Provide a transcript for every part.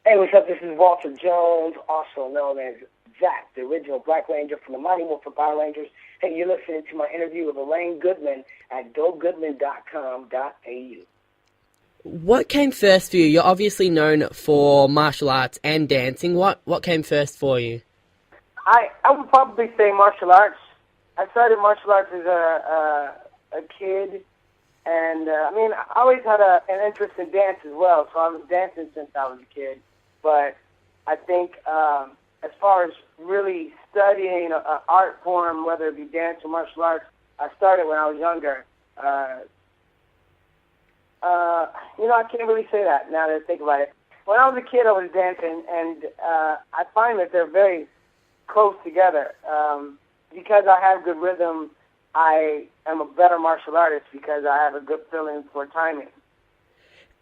Hey, what's up? This is Walter Jones, also known as Zack, the original Black Ranger from the Mighty Morphin Power Rangers. Hey, you're listening to my interview with Elaine Goodman at Gogoodman.com.au. What came first for you? You're obviously known for martial arts and dancing. What came first for you? I would probably say martial arts. I started martial arts as a kid, and I always had an interest in dance as well, so I was dancing since I was a kid. But I think as far as really studying an art form, whether it be dance or martial arts, I started when I was younger. I can't really say that now that I think about it. When I was a kid, I was dancing, and I find that they're very close together. Because I have good rhythm, I am a better martial artist because I have a good feeling for timing.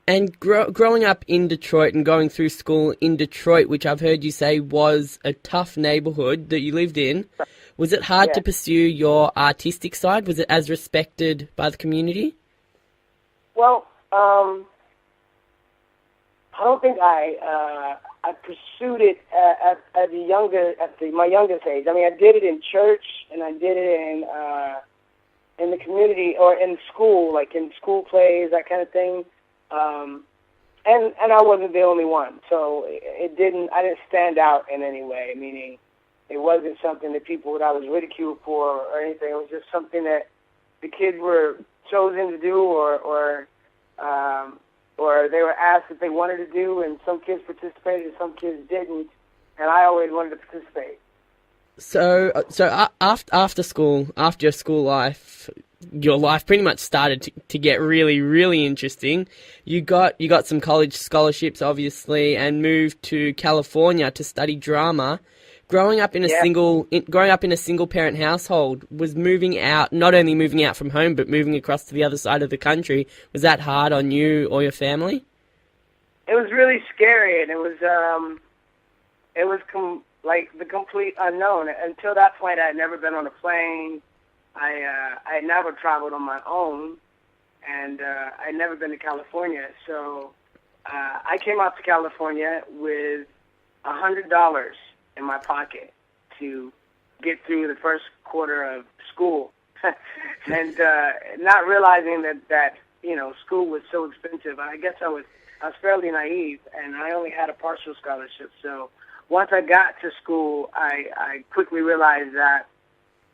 And growing up in Detroit and going through school in Detroit, which I've heard you say was a tough neighborhood that you lived in, was it hard to pursue your artistic side? Was it as respected by the community? Well, I don't think I pursued it at my youngest age. I mean, I did it in church and I did it in the community or in school, like in school plays, that kind of thing. And I wasn't the only one, so I didn't stand out in any way, meaning it wasn't something that I was ridiculed for or anything. It was just something that the kids were chosen to do or they were asked if they wanted to do, and some kids participated and some kids didn't, and I always wanted to participate. So after school, after your school life, your life pretty much started to get really, really interesting. You got some college scholarships, obviously, and moved to California to study drama. Growing up in a single parent household, was not only moving out from home, but moving across to the other side of the country. Was that hard on you or your family? It was really scary, and it was like the complete unknown. Until that point, I had never been on a plane. I had never traveled on my own, and I'd never been to California. So I came out to California with $100 in my pocket to get through the first quarter of school, and not realizing that school was so expensive. I guess I was fairly naive, and I only had a partial scholarship. So once I got to school, I quickly realized that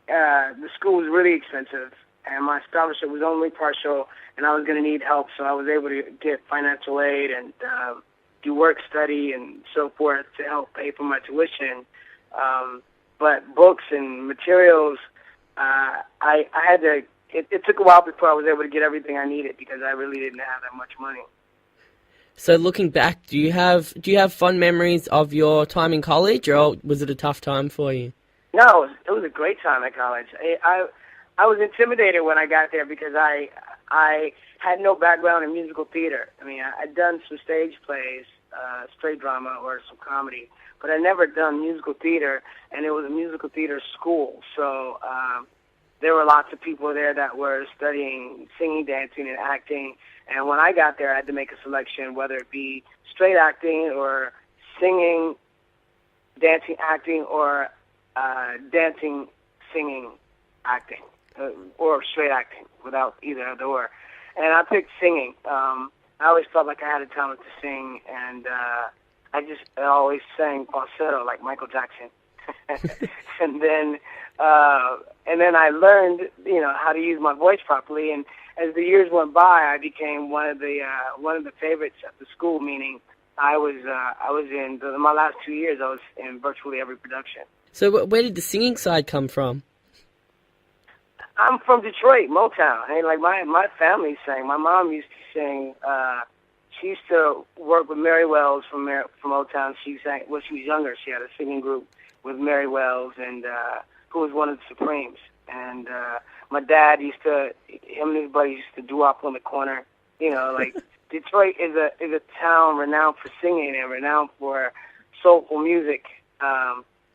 the school was really expensive, and my scholarship was only partial, and I was going to need help. So I was able to get financial aid and do work study and so forth to help pay for my tuition. But books and materials, I had to. It took a while before I was able to get everything I needed because I really didn't have that much money. So looking back, do you have fond memories of your time in college, or was it a tough time for you? No, it was a great time at college. I was intimidated when I got there because I had no background in musical theater. I mean, I'd done some stage plays, straight drama or some comedy, but I'd never done musical theater, and it was a musical theater school. So there were lots of people there that were studying singing, dancing, and acting. And when I got there, I had to make a selection, whether it be straight acting or singing, dancing, acting, or dancing, singing, acting, or straight acting without either of the or. And I picked singing. I always felt like I had a talent to sing, and I always sang falsetto like Michael Jackson. and then I learned, how to use my voice properly. And as the years went by, I became one of the favorites at the school. Meaning, I was in my last 2 years. I was in virtually every production. So where did the singing side come from? I'm from Detroit, Motown. Hey, like my family sang. My mom used to sing. She used to work with Mary Wells from Motown. She sang when she was younger. She had a singing group with Mary Wells, and who was one of the Supremes. And my dad him and his buddies used to doo-wop on the corner. Detroit is a town renowned for singing and renowned for soulful music.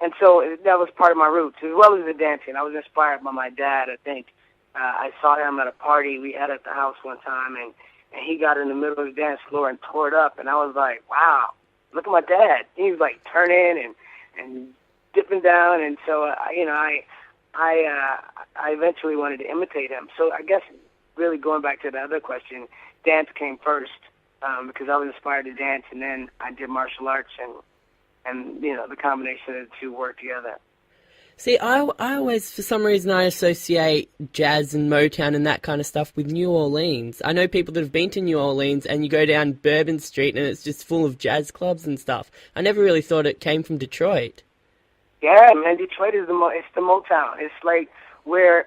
And so that was part of my roots, as well as the dancing. I was inspired by my dad, I think. I saw him at a party we had at the house one time, and he got in the middle of the dance floor and tore it up. And I was like, wow, look at my dad. He was like turning and dipping down, and so I eventually wanted to imitate him. So I guess really going back to the other question, dance came first because I was inspired to dance, and then I did martial arts, and the combination of the two worked together. See, I always, for some reason, I associate jazz and Motown and that kind of stuff with New Orleans. I know people that have been to New Orleans, and you go down Bourbon Street and it's just full of jazz clubs and stuff. I never really thought it came from Detroit. Yeah, man, Detroit is it's the Motown. It's like where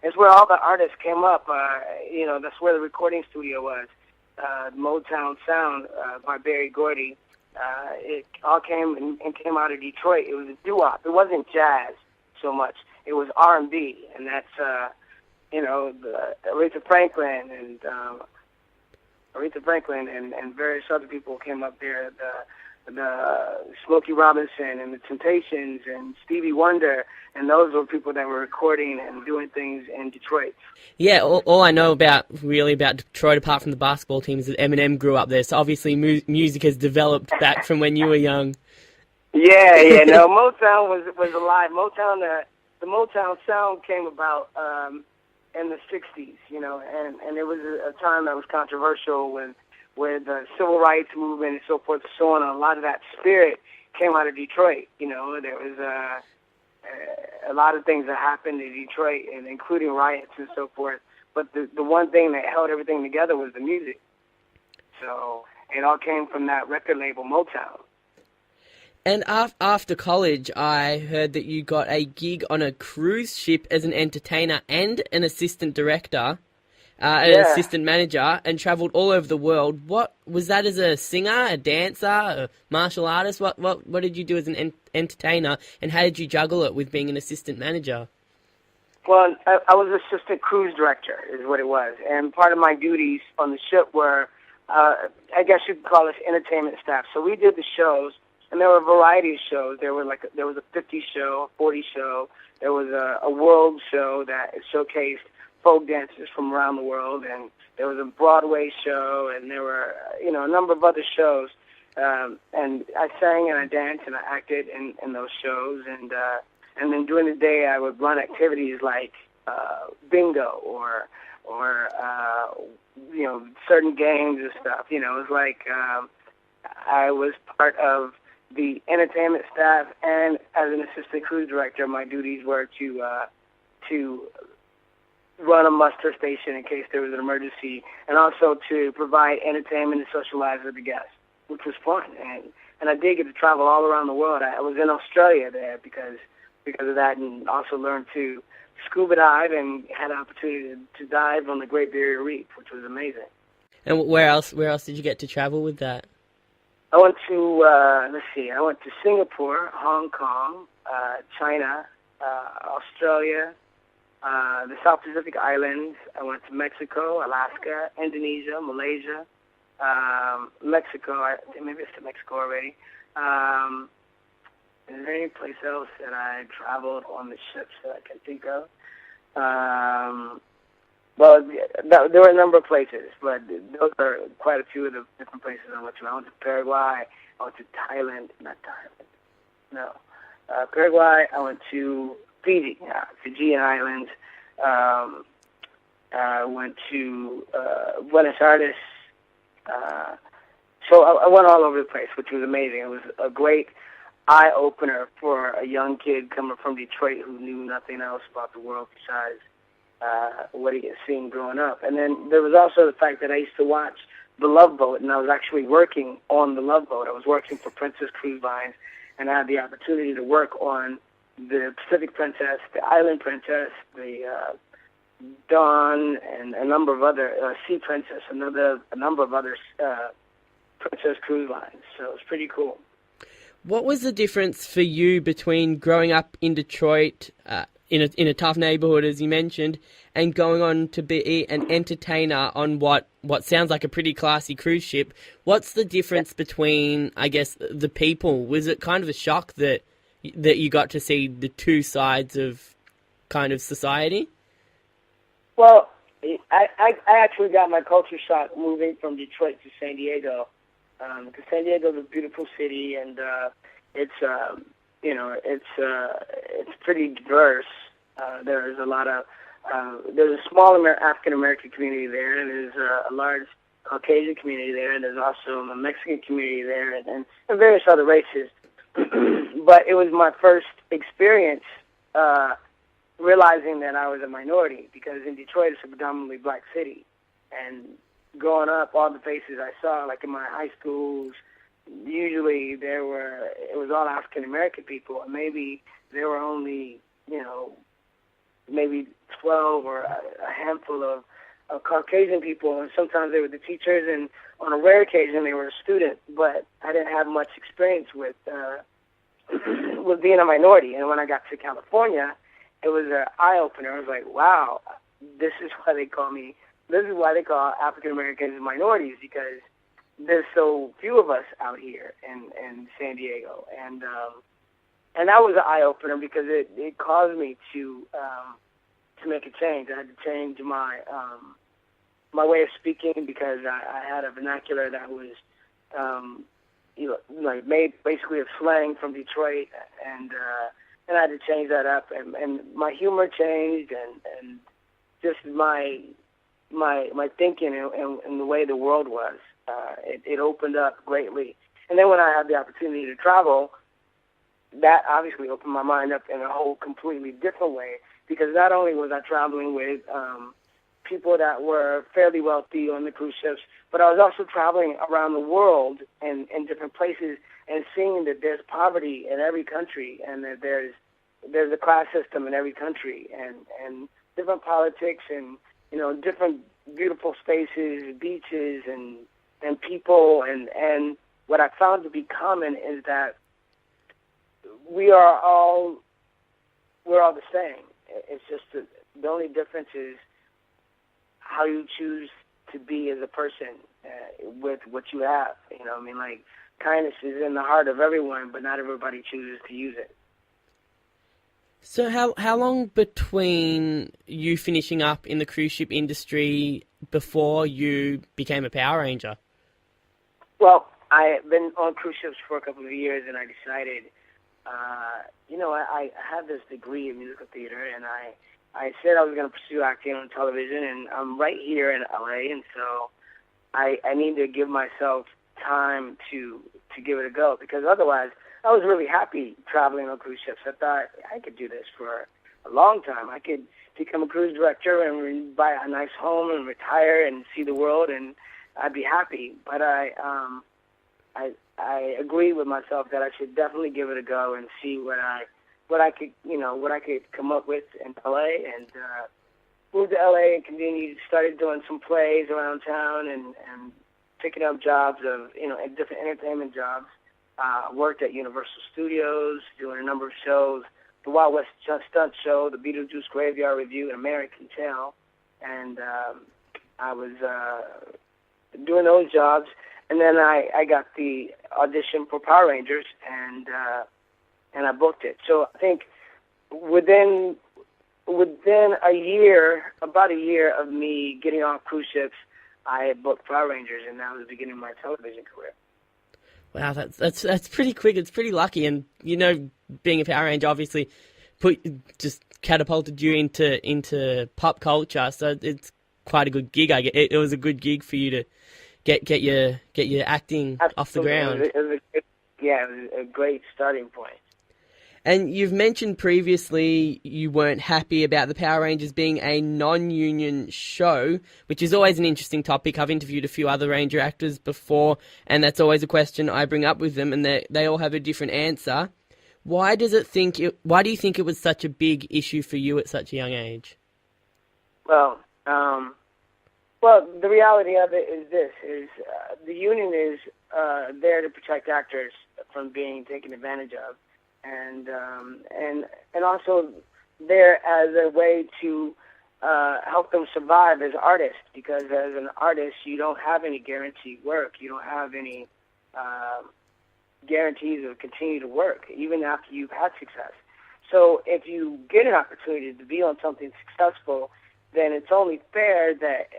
it's where all the artists came up. That's where the recording studio was. Motown Sound by Berry Gordy. It all came out of Detroit. It was a doo-wop. It wasn't jazz so much. It was R&B, and that's Aretha Franklin and various other people came up there. The Smokey Robinson and the Temptations and Stevie Wonder, and those were people that were recording and doing things in Detroit. Yeah, all I know about Detroit, apart from the basketball team, is that Eminem grew up there. So obviously music has developed back from when you were young. Yeah, no, Motown was alive. The Motown sound came about in the '60s, and it was a time that was controversial with the civil rights movement and so forth and so on. And a lot of that spirit came out of Detroit. There was a lot of things that happened in Detroit, and including riots and so forth. But the one thing that held everything together was the music. So it all came from that record label, Motown. And after college, I heard that you got a gig on a cruise ship as an entertainer and an assistant director. An assistant manager, and travelled all over the world. What was that, as a singer, a dancer, a martial artist? What did you do as an entertainer, and how did you juggle it with being an assistant manager? Well, I was assistant cruise director, is what it was, and part of my duties on the ship were, I guess you could call us entertainment staff. So we did the shows, and there were a variety of shows. There was a 50 show, a 40 show. There was a world show that showcased folk dancers from around the world, and there was a Broadway show, and there were, a number of other shows. And I sang and I danced and I acted in those shows, and then during the day I would run activities like bingo or certain games and stuff. It was like I was part of the entertainment staff, and as an assistant cruise director, my duties were to run a muster station in case there was an emergency, and also to provide entertainment and socialize with the guests, which was fun. And I did get to travel all around the world. I was in Australia there because of that, and also learned to scuba dive and had an opportunity to dive on the Great Barrier Reef, which was amazing. And where else did you get to travel with that? I went to, I went to Singapore, Hong Kong, China, Australia, the South Pacific Islands. I went to Mexico, Alaska, Indonesia, Malaysia, Mexico. Maybe it's to Mexico already. Is there any place else that I traveled on the ships that I can think of? Well, there were a number of places, but those are quite a few of the different places I went to. I went to Paraguay. I went to Paraguay. I went to Fiji, Fijian Islands. I went to Buenos Aires. So I went all over the place, which was amazing. It was a great eye-opener for a young kid coming from Detroit who knew nothing else about the world besides what he had seen growing up. And then there was also the fact that I used to watch The Love Boat, and I was actually working on The Love Boat. I was working for Princess Cruise Lines, and I had the opportunity to work on the Pacific Princess, the Island Princess, the Dawn, and a number of other Sea Princess, a number of other Princess Cruise Lines. So it was pretty cool. What was the difference for you between growing up in Detroit, in a tough neighborhood, as you mentioned, and going on to be an entertainer on what sounds like a pretty classy cruise ship? What's the difference between, I guess, the people? Was it kind of a shock that you got to see the two sides of kind of society? Well, I actually got my culture shock moving from Detroit to San Diego. Because San Diego's a beautiful city, and it's it's pretty diverse. There's a lot of there's a small African American community there, and there's a large Caucasian community there, and there's also a Mexican community there, and various other races. But it was my first experience realizing that I was a minority, because in Detroit it's a predominantly black city, and growing up, all the faces I saw, like in my high schools, usually it was all African American people, and maybe there were only, maybe 12 or a handful of Caucasian people, and sometimes they were the teachers, and on a rare occasion they were a student, but I didn't have much experience with with being a minority. And when I got to California, it was an eye-opener. I was like, wow, this is why they call African Americans minorities, because there's so few of us out here in San Diego, and that was an eye opener, because it caused me to make a change. I had to change my my way of speaking, because I had a vernacular that was like made basically of slang from Detroit, and I had to change that up, and my humor changed, and just my thinking and the way the world was. It opened up greatly. And then when I had the opportunity to travel, that obviously opened my mind up in a whole completely different way, because not only was I traveling with people that were fairly wealthy on the cruise ships, but I was also traveling around the world and in different places, and seeing that there's poverty in every country, and that there's a class system in every country, and different politics, and different beautiful spaces, beaches, and people, and what I found to be common is that we're all the same. It's just the only difference is how you choose to be as a person with what you have. Like, kindness is in the heart of everyone, but not everybody chooses to use it. So how long between you finishing up in the cruise ship industry before you became a Power Ranger? Well, I had been on cruise ships for a couple of years, and I decided, I had this degree in musical theater, and I said I was going to pursue acting on television, and I'm right here in LA, and so I need to give myself time to give it a go, because otherwise I was really happy traveling on cruise ships. I thought I could do this for a long time. I could become a cruise director and buy a nice home and retire and see the world, and I'd be happy. But I agreed with myself that I should definitely give it a go and see what I could come up with in LA, and moved to LA and started doing some plays around town, and picking up jobs of different entertainment jobs. Worked at Universal Studios, doing a number of shows, the Wild West Stunt Show, the Beetlejuice Graveyard Review, and American Tale. And I was doing those jobs, and then I got the audition for Power Rangers, and I booked it. So I think within a year, about a year of me getting off cruise ships, I had booked Power Rangers, and that was the beginning of my television career. Wow, that's pretty quick. It's pretty lucky, and being a Power Ranger obviously just catapulted you into pop culture. So it's quite a good gig. It was a good gig for you to get your acting Absolutely. off the ground. It was a great starting point. And you've mentioned previously you weren't happy about the Power Rangers being a non-union show, which is always an interesting topic. I've interviewed a few other Ranger actors before, and that's always a question I bring up with them, and they all have a different answer. Why do you think it was such a big issue for you at such a young age? Well, the reality of it is this: the union is there to protect actors from being taken advantage of. And also there as a way to help them survive as artists, because as an artist you don't have any guaranteed work. You don't have any guarantees of continue to work even after you've had success. So if you get an opportunity to be on something successful, then it's only fair that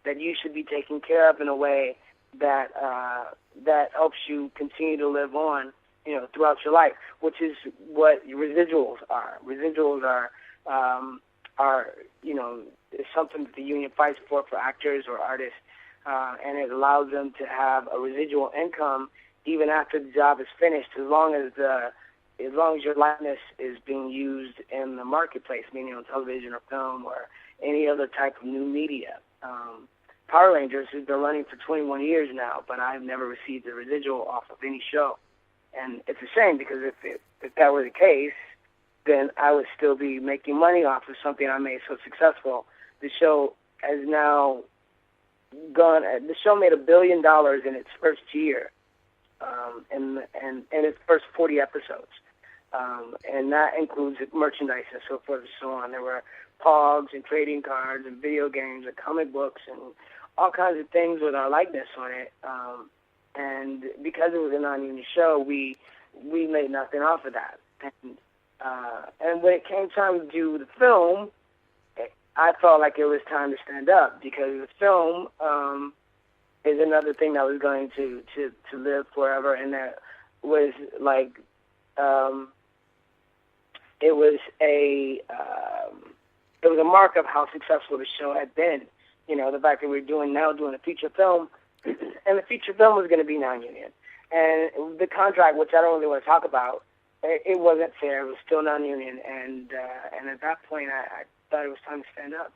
that you should be taken care of in a way that that helps you continue to live on, throughout your life, which is what residuals are. Residuals is something that the union fights for actors or artists, and it allows them to have a residual income even after the job is finished, as long as your likeness is being used in the marketplace, meaning on television or film or any other type of new media. Power Rangers has been running for 21 years now, but I've never received a residual off of any show. And it's a shame, because if that were the case, then I would still be making money off of something I made so successful. The show has now the show made $1 billion in its first year, in its first 40 episodes. And that includes merchandise and so forth and so on. There were pogs and trading cards and video games and comic books and all kinds of things with our likeness on it. And because it was a non-union show, we made nothing off of that. And when it came time to do the film, I felt like it was time to stand up, because the film is another thing that was going to live forever, and that was like it was a mark of how successful the show had been. The fact that we're doing a feature film, and the feature film was going to be non-union, and the contract, which I don't really want to talk about, it wasn't fair. It was still non-union, and at that point, I thought it was time to stand up,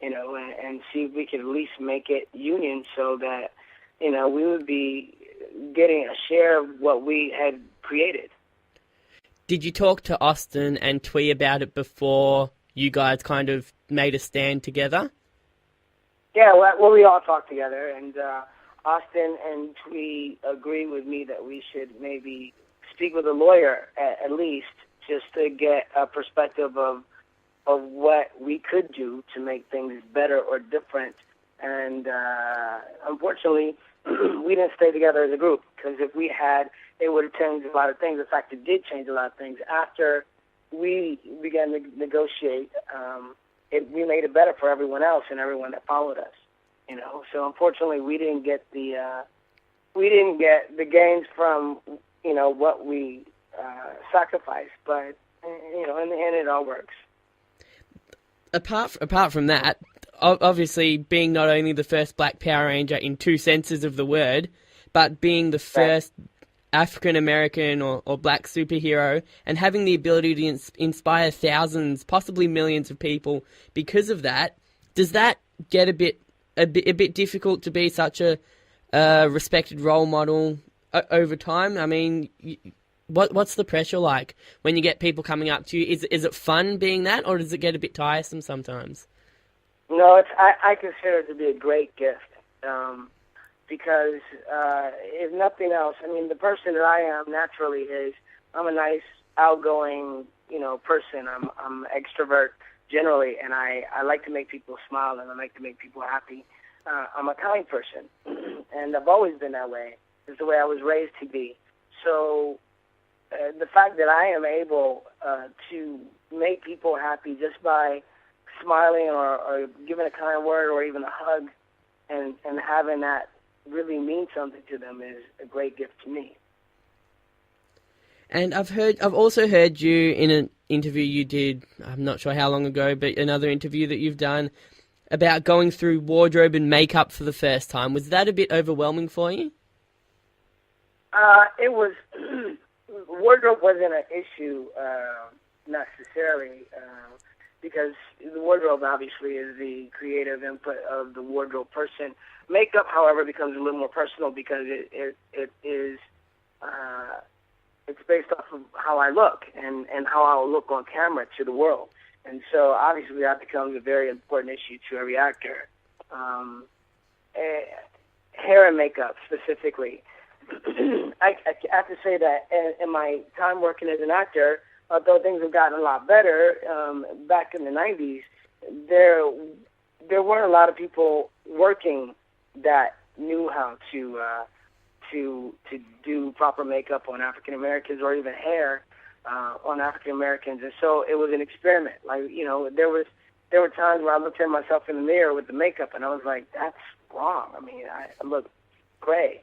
and see if we could at least make it union, so that we would be getting a share of what we had created. Did you talk to Austin and Twee about it before you guys kind of made a stand together? Yeah, well, we all talked together, and Austin and Twee agreed with me that we should maybe speak with a lawyer at least, just to get a perspective of what we could do to make things better or different. And unfortunately, we didn't stay together as a group, because if we had, it would have changed a lot of things. In fact, it did change a lot of things. After we began to negotiate, we made it better for everyone else and everyone that followed us. So unfortunately, we didn't get the gains from what we sacrificed, but in the end, it all works. Apart from that, obviously being not only the first Black Power Ranger in two senses of the word, but being the first African American or Black superhero, and having the ability to inspire thousands, possibly millions of people because of that, does that get a bit difficult to be such a respected role model over time? I mean, what's the pressure like when you get people coming up to you? Is it fun being that, or does it get a bit tiresome sometimes? No, I consider it to be a great gift, because if nothing else, I mean, the person that I am naturally is, I'm a nice, outgoing, person. I'm an extrovert generally, and I like to make people smile, and I like to make people happy. I'm a kind person, and I've always been that way. It's the way I was raised to be. So the fact that I am able to make people happy just by smiling or giving a kind word or even a hug, and having that really mean something to them, is a great gift to me. And I've also heard you in an interview you did, I'm not sure how long ago, but another interview that you've done about going through wardrobe and makeup for the first time. Was that a bit overwhelming for you? It was. Wardrobe wasn't an issue necessarily, because the wardrobe obviously is the creative input of the wardrobe person. Makeup, however, becomes a little more personal, because it is it's based off of how I look and how I will look on camera to the world. And so obviously that becomes a very important issue to every actor. Hair and makeup specifically. I have to say that in my time working as an actor, although things have gotten a lot better, back in the 90s, there weren't a lot of people working that knew how to do proper makeup on African Americans, or even hair on African Americans, and so it was an experiment. Like, there were times where I looked at myself in the mirror with the makeup, and I was like, "That's wrong." I mean, I look gray.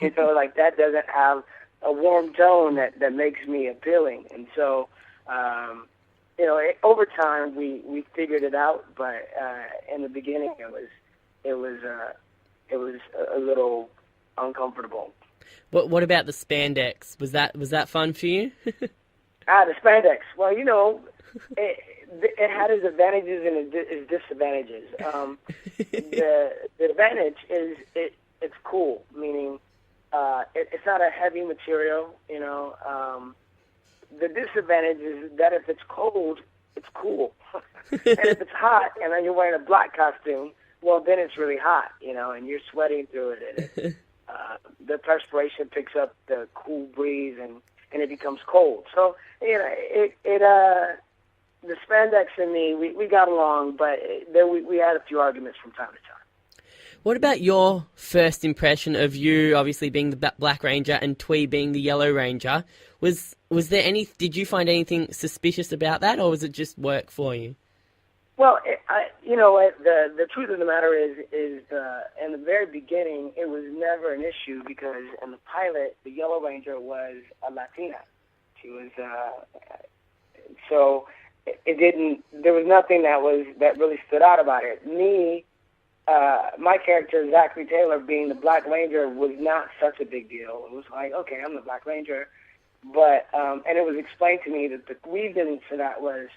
Like that doesn't have a warm tone that makes me appealing. And so, over time we figured it out, but in the beginning it was a little uncomfortable. What about the spandex? Was that fun for you? The spandex. Well, it had its advantages and its disadvantages. The advantage is it's cool, meaning it's not a heavy material. The disadvantage is that if it's cold, it's cool, and if it's hot and then you're wearing a black costume, well, then it's really hot, and you're sweating through it, and the perspiration picks up the cool breeze, and it becomes cold. So the spandex and me, we got along, but we had a few arguments from time to time. What about your first impression of you, obviously being the Black Ranger and Twee being the Yellow Ranger? Was there did you find anything suspicious about that, or was it just work for you? Well, the truth of the matter is in the very beginning, it was never an issue because in the pilot, the Yellow Ranger was a Latina. She was, so it didn't. There was nothing that really stood out about it. Me, my character Zack Taylor being the Black Ranger was not such a big deal. It was like, okay, I'm the Black Ranger, but and it was explained to me that the reason for that was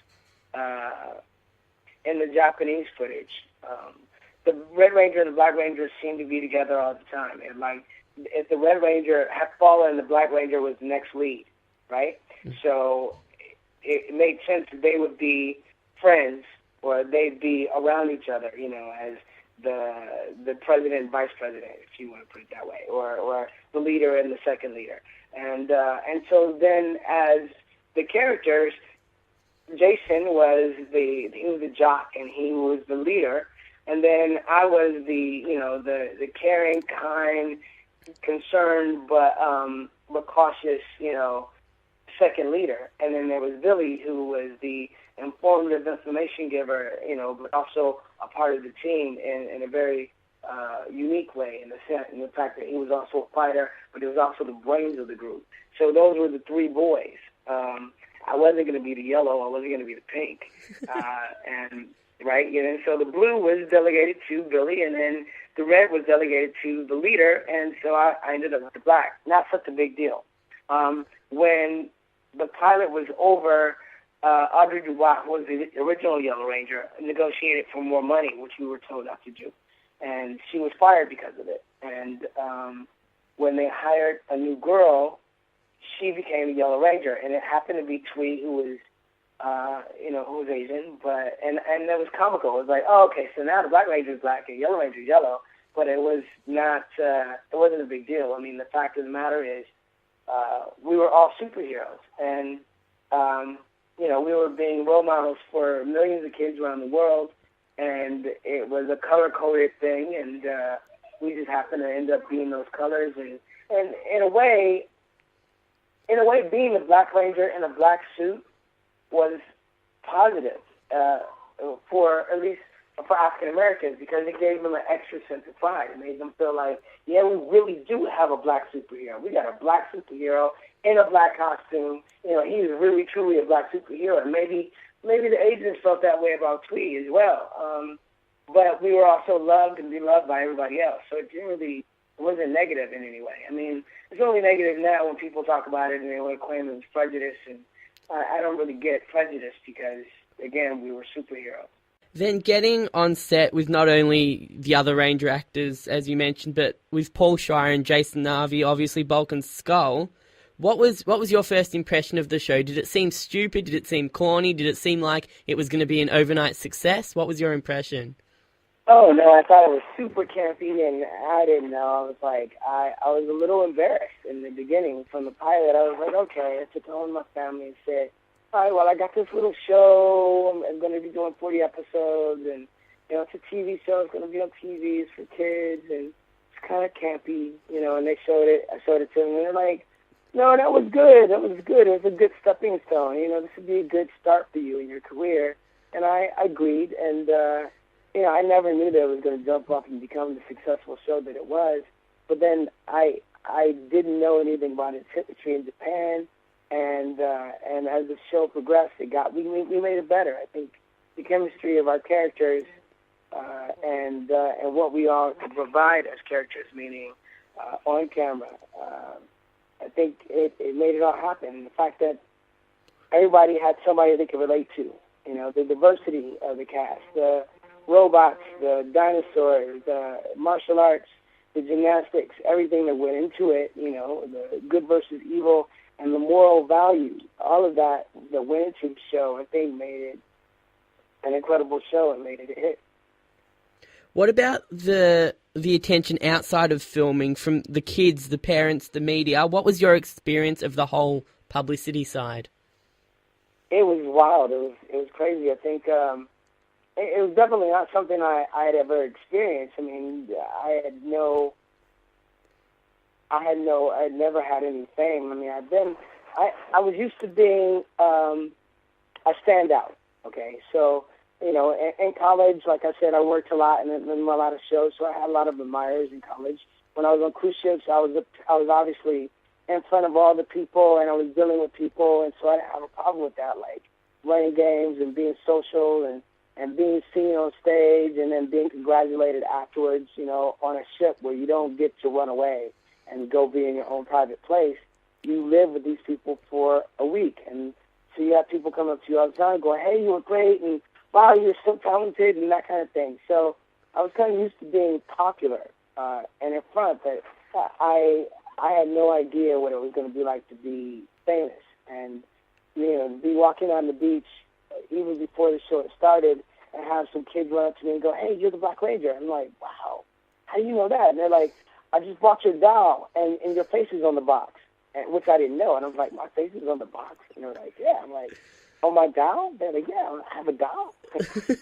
in the Japanese footage. The Red Ranger and the Black Ranger seemed to be together all the time. And like, if the Red Ranger had fallen, the Black Ranger was the next lead, right? So it made sense that they would be friends, or they'd be around each other, as the president and vice president, if you want to put it that way, or the leader and the second leader. And so then as the characters, Jason was the jock and he was the leader, and then I was the caring, kind, concerned but cautious, second leader. And then there was Billy, who was the informative information giver, but also a part of the team in a very unique way, in the fact that he was also a fighter, but he was also the brains of the group. So those were the three boys. I wasn't going to be the yellow. I wasn't going to be the pink. So the blue was delegated to Billy, and then the red was delegated to the leader, and so I ended up with the black. Not such a big deal. When the pilot was over, Audrey Dubois, who was the original Yellow Ranger, negotiated for more money, which we were told not to do. And she was fired because of it. And when they hired a new girl, she became the Yellow Ranger, and it happened to be Twee, who was, who was Asian, and that was comical. It was like, oh, okay, so now the Black Ranger is black and Yellow Ranger is yellow, but it was not, it wasn't a big deal. I mean, the fact of the matter is, we were all superheroes, and we were being role models for millions of kids around the world, and it was a color-coded thing, and we just happened to end up being those colors, and in a way, being a Black Ranger in a black suit was positive for at least for African Americans, because it gave them an extra sense of pride. It made them feel like, yeah, we really do have a black superhero. We got a black superhero in a black costume. He's really truly a black superhero. And maybe the agents felt that way about Twee as well. But we were also loved and beloved by everybody else. So it wasn't negative in any way. I mean, it's only negative now when people talk about it and they want to claim it was prejudice. And I don't really get prejudice because, again, we were superheroes. Then getting on set with not only the other Ranger actors, as you mentioned, but with Paul Schreier and Jason Narvi, obviously Bulk and Skull, what was your first impression of the show? Did it seem stupid? Did it seem corny? Did it seem like it was going to be an overnight success? What was your impression? Oh, no, I thought it was super campy, and I didn't know. I was like, I was a little embarrassed in the beginning from the pilot. I was like, okay, I took home my family and said, all right, well, I got this little show. I'm going to be doing 40 episodes, and, it's a TV show. It's going to be on TV. It's for kids, and it's kind of campy, and they showed it. I showed it to them, and they're like, no, that was good. That was good. It was a good stepping stone. This would be a good start for you in your career. And I agreed, and, I never knew that it was going to jump off and become the successful show that it was. but then I didn't know anything about its history in Japan, and as the show progressed, we made it better. I think the chemistry of our characters and what we all could provide as characters, meaning on camera. I think it made it all happen. And the fact that everybody had somebody they could relate to. You know, the diversity of the cast, the robots, the dinosaurs, the martial arts, the gymnastics, everything that went into it, you know, the good versus evil, and the moral values, all of that went into the show, I think made it an incredible show and made it a hit. What about the attention outside of filming from the kids, the parents, the media? What was your experience of the whole publicity side? It was wild. It was crazy. I think it was definitely not something I had ever experienced. I mean, I had never had any fame. I mean, I was used to being a standout. Okay, so you know, in college, like I said, I worked a lot and in a lot of shows, so I had a lot of admirers in college. When I was on cruise ships, I was obviously in front of all the people, and I was dealing with people, and so I didn't have a problem with that, like running games and being social and being seen on stage and then being congratulated afterwards, you know, on a ship where you don't get to run away and go be in your own private place. You live with these people for a week, and so you have people come up to you all the time going, hey, you were great, and wow, you're so talented, and that kind of thing. So I was kind of used to being popular and in front, but I had no idea what it was going to be like to be famous. And, you know, to be walking on the beach even before the show had started and have some kids run up to me and go, hey, you're the Black Ranger. I'm like, wow, how do you know that? And they're like, I just bought your doll, and your face is on the box, which I didn't know. And I was like, my face is on the box? And they're like, yeah. I'm like, oh, my doll? They're like, yeah, I have a doll.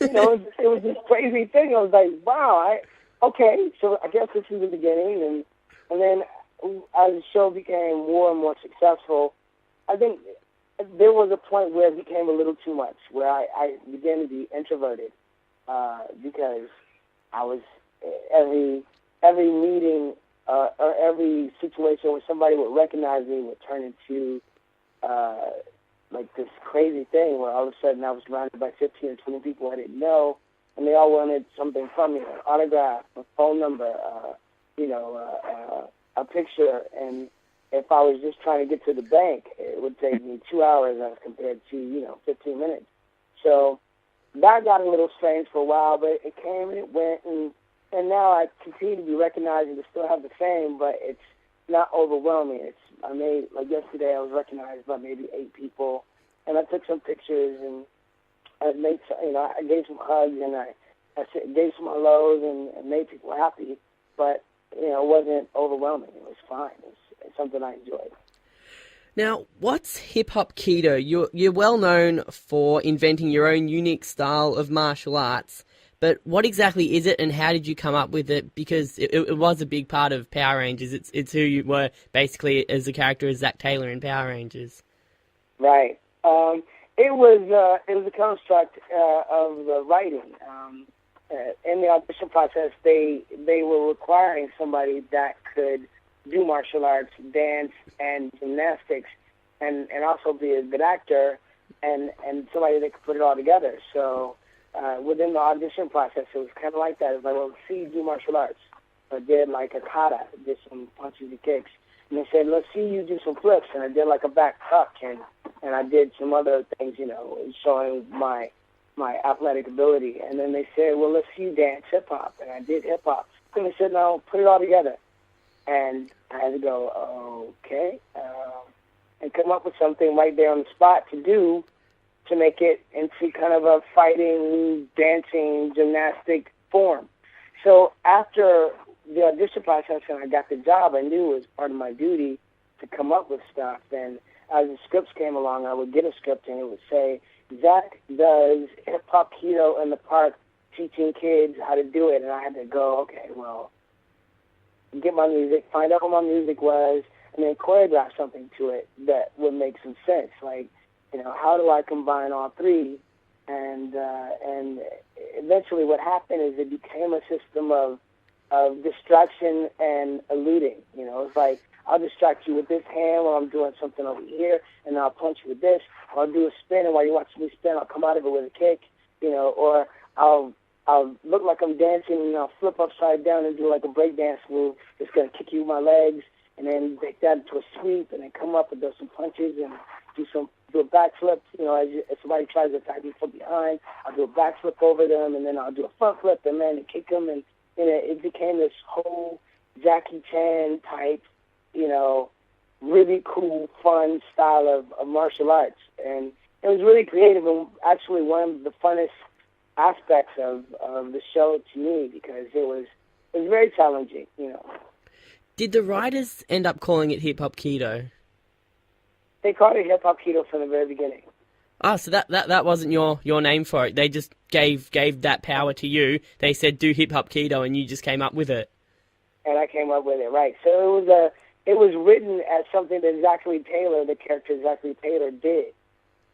You know, it was this crazy thing. I was like, wow, okay, so I guess this is the beginning. And then as the show became more and more successful, I think there was a point where it became a little too much, where I began to be introverted because I was every meeting or every situation where somebody would recognize me would turn into like this crazy thing where all of a sudden I was surrounded by 15 or 20 people I didn't know, and they all wanted something from me, an autograph, a phone number, a picture. And if I was just trying to get to the bank, it would take me 2 hours as compared to, 15 minutes. So that got a little strange for a while, but it came and it went, and now I continue to be recognized and to still have the fame, but it's not overwhelming. Like yesterday, I was recognized by maybe 8 people, and I took some pictures, and I gave some hugs, and I gave some hellos, and made people happy, but, it wasn't overwhelming. It was fine. It's something I enjoyed. Now, what's hip-hop keto? You're well known for inventing your own unique style of martial arts, but what exactly is it, and how did you come up with it? Because it was a big part of Power Rangers. It's who you were basically as a character as Zack Taylor in Power Rangers. Right. It was a construct of the writing. In the audition process, they were requiring somebody that could do martial arts, dance, and gymnastics, and also be a good actor, and somebody that could put it all together. So within the audition process, it was kind of like that. It was like, well, see you do martial arts. I did like a kata, did some punches and kicks. And they said, let's see you do some flips. And I did like a back tuck, and I did some other things, showing my athletic ability. And then they said, well, let's see you dance hip-hop. And I did hip-hop. And they said, no, put it all together. And I had to go, okay, and come up with something right there on the spot to do to make it into kind of a fighting, dancing, gymnastic form. So after the audition process and I got the job, I knew it was part of my duty to come up with stuff. And as the scripts came along, I would get a script and it would say, Zack does hip-hop keto in the park teaching kids how to do it. And I had to go, okay, well, get my music, find out what my music was, and then choreograph something to it that would make some sense. Like, how do I combine all three? And eventually what happened is it became a system of distraction and eluding. You know, it's like I'll distract you with this hand while I'm doing something over here, and I'll punch you with this. Or I'll do a spin, and while you're watching me spin, I'll come out of it with a kick. You know, or I'll look like I'm dancing, and I'll flip upside down and do like a breakdance move. It's gonna kick you with my legs, and then take that into a sweep, and then come up and do some punches and do a backflip. You know, as somebody tries to attack me from behind, I'll do a backflip over them, and then I'll do a front flip, and then kick them, and it became this whole Jackie Chan type, you know, really cool, fun style of martial arts. And it was really creative and actually one of the funnest aspects of the show to me, because it was very challenging, you know. Did the writers end up calling it Hip Hop Keto? They called it Hip Hop Keto from the very beginning. Ah, so that wasn't your name for it. They just gave that power to you. They said do Hip Hop Keto, and you just came up with it. And I came up with it, right? So it was written as something that Zack Taylor, the character Zack Taylor, did.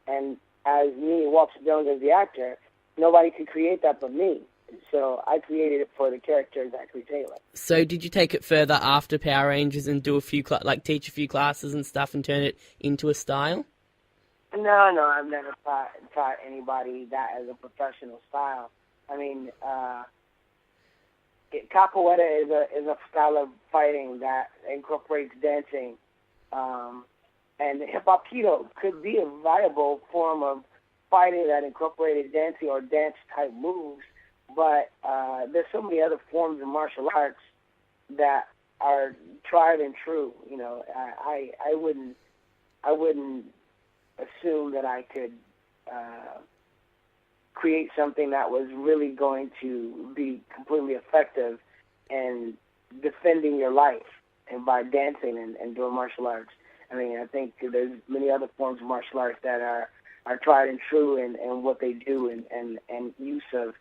And as me, Walter Jones, as the actor, nobody could create that but me. So I created it for the character Zack Taylor. So did you take it further after Power Rangers and do a few teach a few classes and stuff and turn it into a style? No, I've never taught anybody that as a professional style. I mean, capoeira is a style of fighting that incorporates dancing, and hip hop keto could be a viable form of fighting that incorporated dancing or dance type moves. But there's so many other forms of martial arts that are tried and true. You know, I wouldn't assume that I could create something that was really going to be completely effective in defending your life and by dancing and doing martial arts. I mean, I think there's many other forms of martial arts that are tried and true in what they do and use of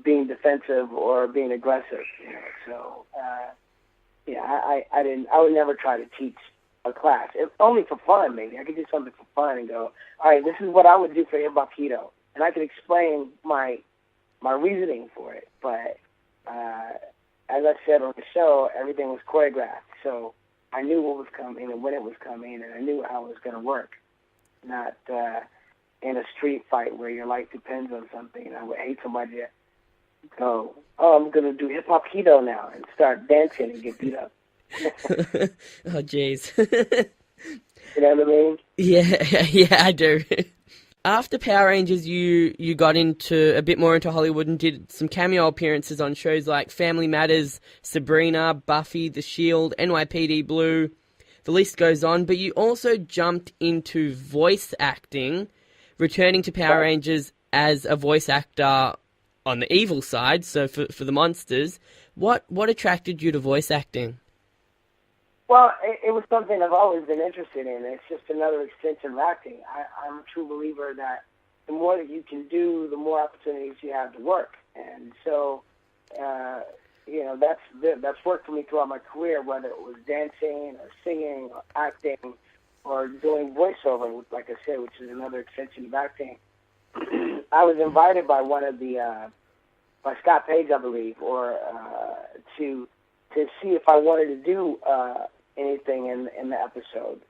being defensive or being aggressive. You know? So, I would never try to teach a class. Only for fun, maybe. I could do something for fun and go, all right, this is what I would do for hip hop keto. And I could explain my reasoning for it. But as I said on the show, everything was choreographed. So I knew what was coming and when it was coming, and I knew how it was going to work. Not in a street fight where your life depends on something. I would hate somebody to go, oh, I'm going to do hip hop keto now and start dancing and get beat up. Oh, jeez. You know what I mean? Yeah, I do. After Power Rangers, you got a bit more into Hollywood and did some cameo appearances on shows like Family Matters, Sabrina, Buffy, The Shield, NYPD Blue. The list goes on, but you also jumped into voice acting, returning to Power Rangers as a voice actor on the evil side, so for the monsters. What attracted you to voice acting? Well, it was something I've always been interested in. It's just another extension of acting. I'm a true believer that the more that you can do, the more opportunities you have to work. And so, that's worked for me throughout my career, whether it was dancing or singing or acting or doing voiceover, like I said, which is another extension of acting. I was invited by by Scott Page, I believe, or to see if I wanted to do anything in the episode,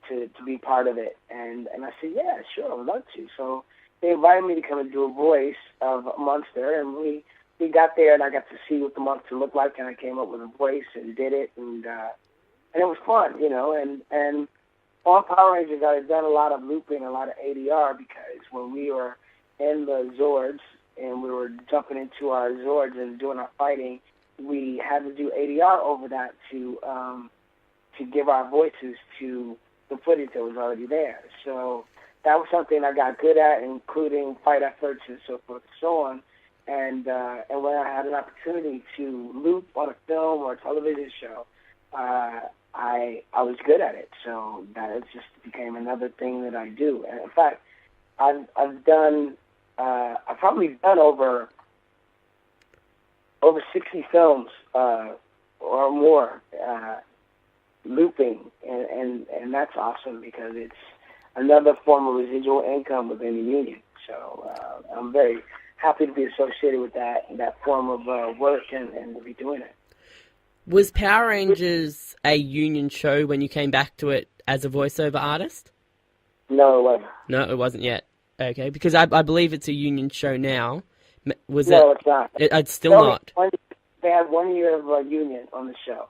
to be part of it. And I said, yeah, sure, I would love to. So they invited me to come and do a voice of a monster, and we got there, and I got to see what the monster looked like, and I came up with a voice and did it, and it was fun, you know. And on Power Rangers, I had done a lot of looping, a lot of ADR, because when we were in the Zords and we were jumping into our Zords and doing our fighting, we had to do ADR over that to give our voices to the footage that was already there. So that was something I got good at, including fight efforts and so forth and so on. And when I had an opportunity to loop on a film or a television show, I was good at it. So that just became another thing that I do. And in fact, I've probably done over 60 films or more looping, and that's awesome because it's another form of residual income within the union. So I'm very happy to be associated with that form of work and to be doing it. Was Power Rangers a union show when you came back to it as a voiceover artist? No, it wasn't. No, it wasn't yet. Okay, because I believe it's a union show now. No, it's not. It's still not. They had 1 year of union on the show,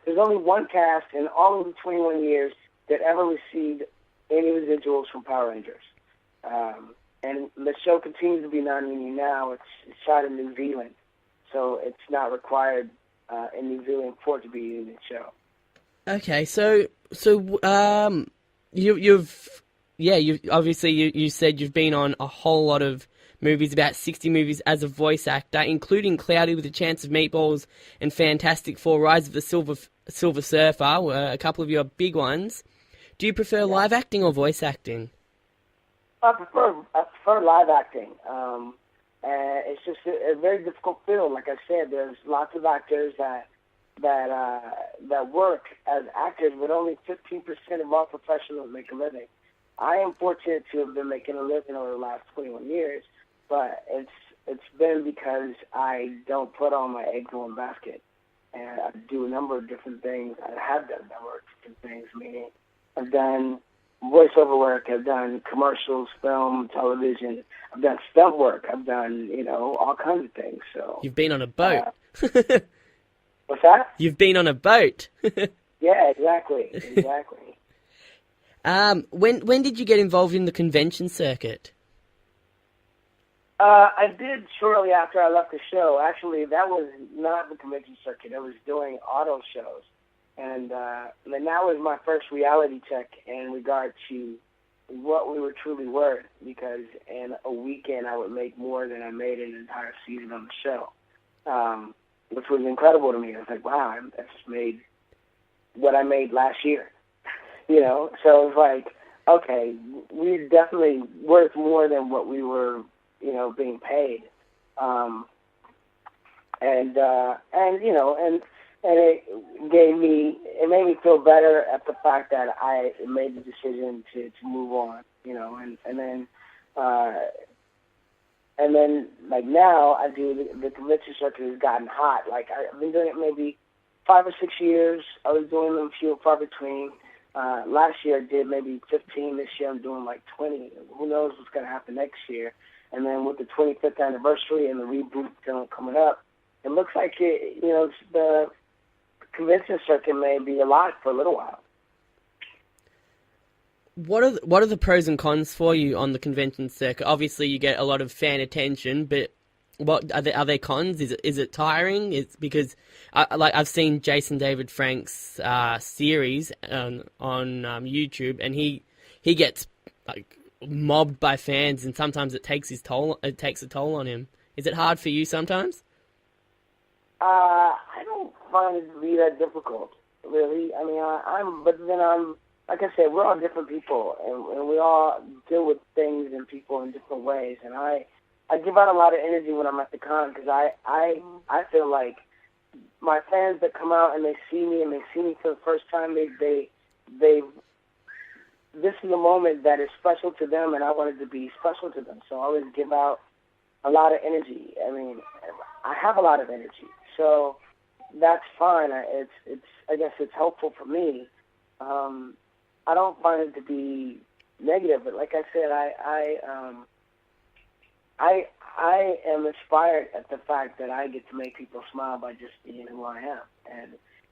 there's only one cast in all of the 21 years that ever received any residuals from Power Rangers, and the show continues to be non-union now. It's shot in New Zealand, so it's not required in New Zealand for it to be a union show. Okay, so you've obviously you said you've been on a whole lot of movies, about 60 movies as a voice actor, including Cloudy with a Chance of Meatballs and Fantastic Four: Rise of the Silver Surfer, were a couple of your big ones. Do you prefer live acting or voice acting? I prefer live acting. It's just a very difficult field. Like I said, there's lots of actors that work as actors, but only 15% of all professionals make a living. I am fortunate to have been making a living over the last 21 years, but it's been because I don't put all my eggs in one basket, and I do a number of different things. I have done a number of different things, meaning I've done voiceover work, I've done commercials, film, television, I've done stunt work, I've done, all kinds of things. So you've been on a boat. What's that? You've been on a boat. Yeah, exactly. When did you get involved in the convention circuit? I did shortly after I left the show. Actually, that was not the convention circuit. I was doing auto shows. And that was my first reality check in regard to what we were truly worth, because in a weekend I would make more than I made in an entire season on the show, which was incredible to me. I was like, wow, I just made what I made last year. So it was like, okay, we're definitely worth more than what we were, being paid. And it made me feel better at the fact that I made the decision to move on, and then like now I do the convention circuit has gotten hot. Like I've been doing it maybe 5 or 6 years. I was doing them few and far between. Last year I did maybe 15. This year I'm doing like 20. Who knows what's going to happen next year? And then with the 25th anniversary and the reboot film coming up, it looks like the convention circuit may be alive for a little while. What are the pros and cons for you on the convention circuit? Obviously, you get a lot of fan attention, but what are there cons? Is it tiring? It's because I've seen Jason David Frank's series on YouTube, and he gets like mobbed by fans, and sometimes it takes a toll on him. Is it hard for you sometimes? I don't find it to be that difficult, really. I mean, but then like I said, we're all different people, and we all deal with things and people in different ways. And I give out a lot of energy when I'm at the con, because I feel like my fans that come out and they see me for the first time, this is a moment that is special to them, and I want it to be special to them. So I always give out a lot of energy. I mean, I have a lot of energy, so that's fine. I guess it's helpful for me. I don't find it to be negative, but like I said, I am inspired at the fact that I get to make people smile by just being who I am,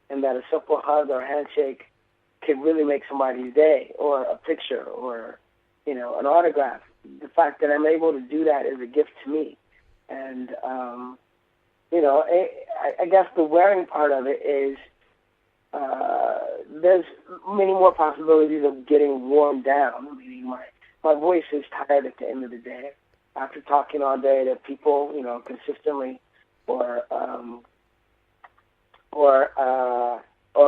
and that a simple hug or a handshake can really make somebody's day, or a picture, or an autograph. The fact that I'm able to do that is a gift to me, and I guess the wearing part of it is there's many more possibilities of getting worn down. Meaning my voice is tired at the end of the day after talking all day to people, consistently, or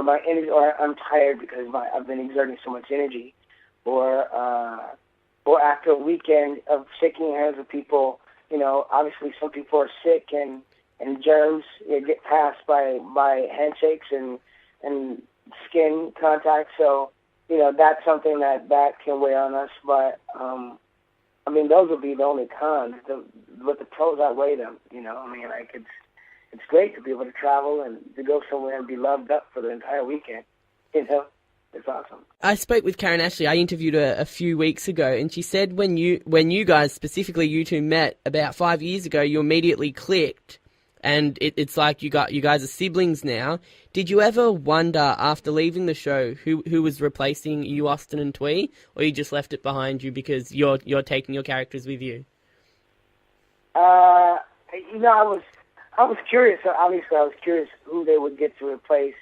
my energy, or I'm tired because I've been exerting so much energy, or after a weekend of shaking hands with people, obviously some people are sick and germs get passed by handshakes and skin contact. So that's something that can weigh on us. But I mean, those would be the only cons. But the pros outweigh them. I mean, like it's great to be able to travel and to go somewhere and be loved up for the entire weekend. It's awesome. I spoke with Karen Ashley. I interviewed her a few weeks ago, and she said when you guys, specifically you two, met about 5 years ago, you immediately clicked, and it's like you guys are siblings now. Did you ever wonder after leaving the show who was replacing you, Austin and Twee, or you just left it behind you because you're taking your characters with you? I was curious. Obviously, I was curious who they would get to replace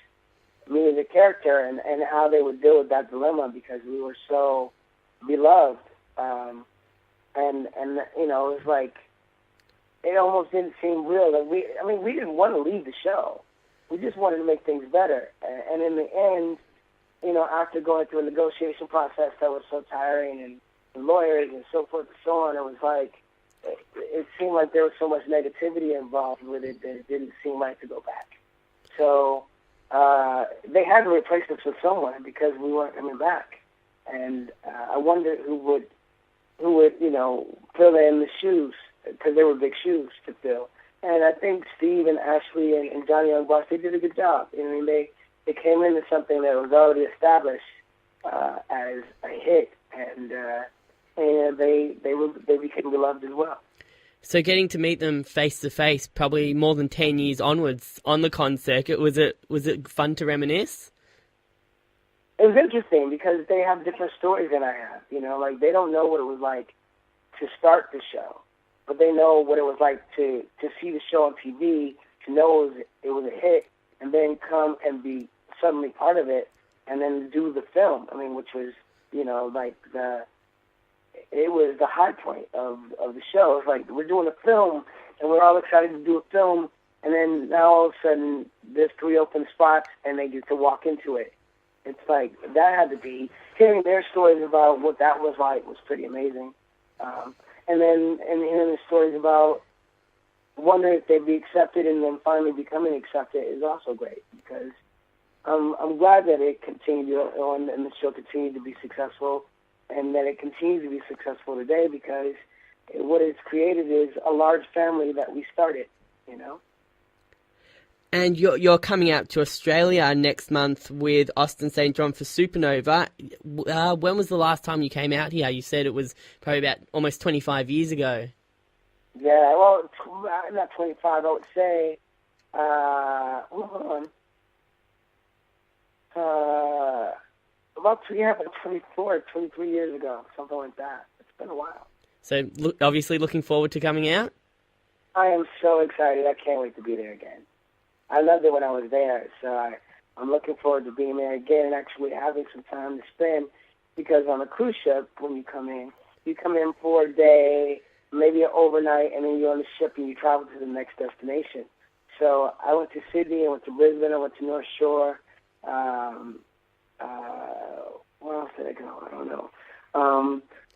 me as a character and how they would deal with that dilemma because we were so beloved. And it was like, it almost didn't seem real. That we didn't want to leave the show. We just wanted to make things better. And in the end, after going through a negotiation process that was so tiring and lawyers and so forth and so on, it was like, it seemed like there was so much negativity involved with it that it didn't seem right to go back. So they had to replace us with someone because we weren't coming back. And I wondered who would fill in the shoes, because they were big shoes to fill. And I think Steve and Ashley and Johnny Youngboss, they did a good job. They came into something that was already established as a hit, and they became beloved as well. So getting to meet them face to face, probably more than 10 years onwards on the con circuit, was it fun to reminisce? It was interesting because they have different stories than I have. Like they don't know what it was like to start the show, but they know what it was like to see the show on TV, to know it was a hit, and then come and be suddenly part of it, and then do the film. I mean, which was it was the high point of the show. It's like we're doing a film, and we're all excited to do a film, and then now all of a sudden there's 3 open spots, and they get to walk into it. It's like that had to be hearing their stories about what that was like was pretty amazing, and hearing the stories about wondering if they'd be accepted and then finally becoming accepted is also great because I'm glad that it continued on and the show continued to be successful. And that it continues to be successful today because what it's created is a large family that we started, And you're coming out to Australia next month with Austin St. John for Supernova. When was the last time you came out here? You said it was probably about almost 25 years ago. Yeah, well, not 25, I would say. Hold on. About 24, 23 years ago, something like that. It's been a while. So, obviously looking forward to coming out? I am so excited. I can't wait to be there again. I loved it when I was there, so I'm looking forward to being there again and actually having some time to spend because on a cruise ship, when you come in for a day, maybe an overnight, and then you're on the ship and you travel to the next destination. So I went to Sydney, I went to Brisbane, I went to North Shore, where else did I go? I don't know.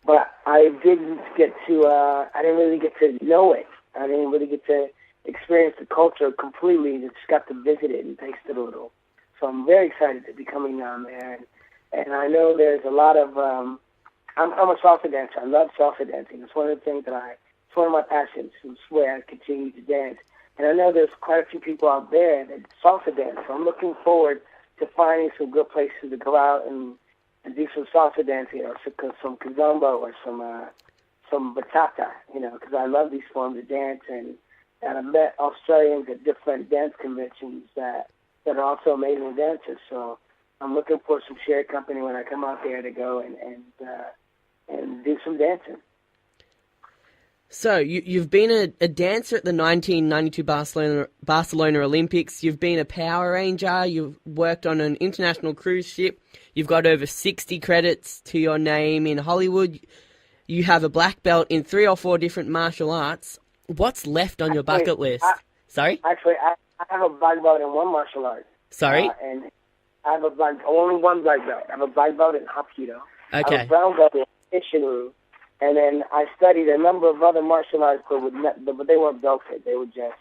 But I didn't get to, I didn't really get to know it. I didn't really get to experience the culture completely. Just got to visit it and taste it a little. So I'm very excited to be coming down there. And I know there's a lot of, I'm a salsa dancer. I love salsa dancing. It's one of the things it's one of my passions. It's where I continue to dance. And I know there's quite a few people out there that salsa dance. So I'm looking forward to finding some good places to go out and do some salsa dancing or some kizomba or some bachata, because I love these forms of dance. And I've met Australians at different dance conventions that are also amazing dancers. So I'm looking for some shared company when I come out there to go and do some dancing. So, you've been a dancer at the 1992 Barcelona Olympics, you've been a Power Ranger, you've worked on an international cruise ship, you've got over 60 credits to your name in Hollywood, you have a black belt in 3 or 4 different martial arts. What's left on your bucket list? Sorry? Actually, I have a black belt in one martial art. Sorry? And I have only one black belt. I have a black belt in Hapkido. Okay. I have a brown belt in Ishinru. And then I studied a number of other martial arts, but they weren't belted. They were just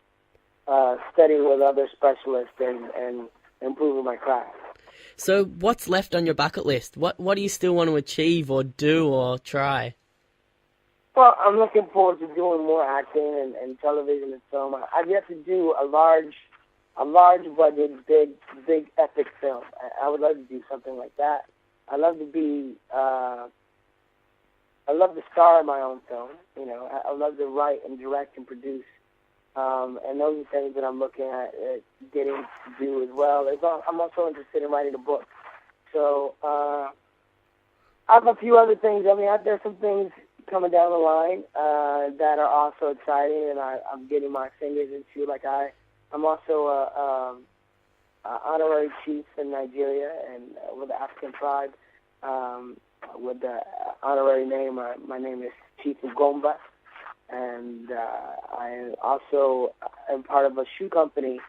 studying with other specialists and improving my craft. So what's left on your bucket list? What do you still want to achieve or do or try? Well, I'm looking forward to doing more acting and television and film. I've yet to do a large budget, big epic film. I would love to do something like that. I love to star in my own film. You know, I love to write and direct and produce. And those are things that I'm looking at getting to do as well. I'm also interested in writing a book. So I have a few other things. I mean, there's some things coming down the line that are also exciting, and I'm getting my fingers into. Like I'm also a honorary chief in Nigeria and with the African tribe. With the honorary name, my name is Chief Ugomba. And I also am part of a shoe company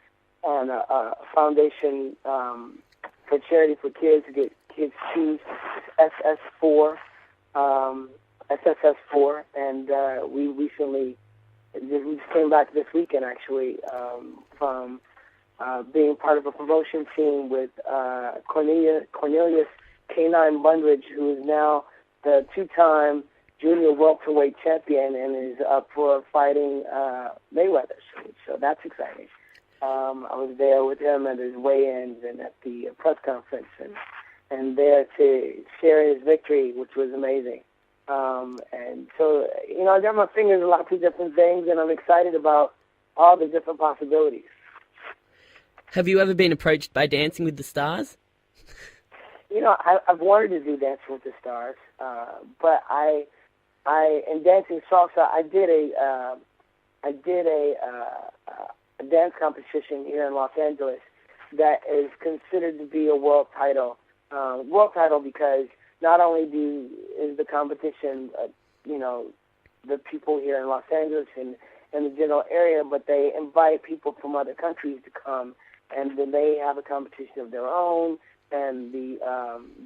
and a foundation for charity for kids to get kids shoes, SSS4, and we just came back this weekend actually from being part of a promotion team with Cornelius K9 Bundridge, who is now the two-time junior welterweight champion and is up for fighting Mayweather. So that's exciting. I was there with him at his weigh-ins and at the press conference and there to share his victory, which was amazing. And so, you know, I got my fingers in lots of different things, and I'm excited about all the different possibilities. Have you ever been approached by Dancing with the Stars? You know, I've wanted to do Dancing with the Stars, but in dancing salsa, I did a dance competition here in Los Angeles that is considered to be a world title. World title because not only is the competition, you know, the people here in Los Angeles and the general area, but they invite people from other countries to come, and then they have a competition of their own. And the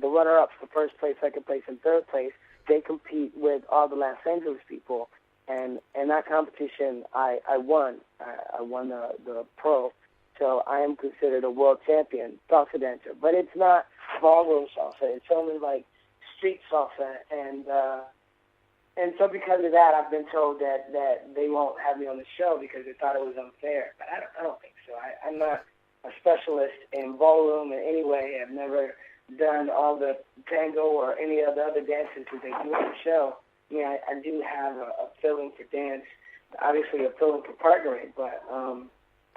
runner-ups for first place, second place, and third place, they compete with all the Los Angeles people. And in that competition, I won. I won the pro. So I am considered a world champion salsa dancer. But it's not ballroom salsa. It's only like street salsa. And so because of that, I've been told that they won't have me on the show because they thought it was unfair. But I don't think so. I'm not a specialist in ballroom in any way. I've never done all the tango or any of the other dances that they do on the show. I mean, I do have a feeling for dance, obviously a feeling for partnering, but